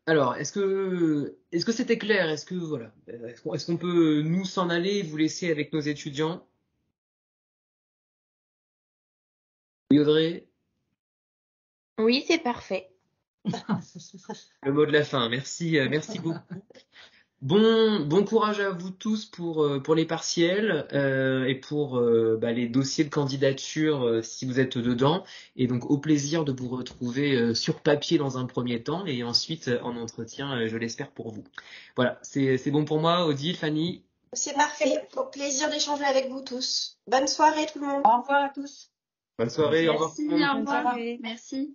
Alors, est-ce que c'était clair? Est-ce que voilà, est-ce qu'on peut nous s'en aller et vous laisser avec nos étudiants? Oui, Audrey? Oui, c'est parfait. Le mot de la fin. Merci beaucoup. Bon courage à vous tous pour les partiels et pour les dossiers de candidature si vous êtes dedans. Et donc au plaisir de vous retrouver sur papier dans un premier temps et ensuite en entretien, je l'espère pour vous. Voilà, c'est bon pour moi, Odile, Fanny. C'est parfait. Au plaisir d'échanger avec vous tous. Bonne soirée tout le monde. Au revoir à tous. Bonne soirée, au revoir. Merci, au revoir. Merci.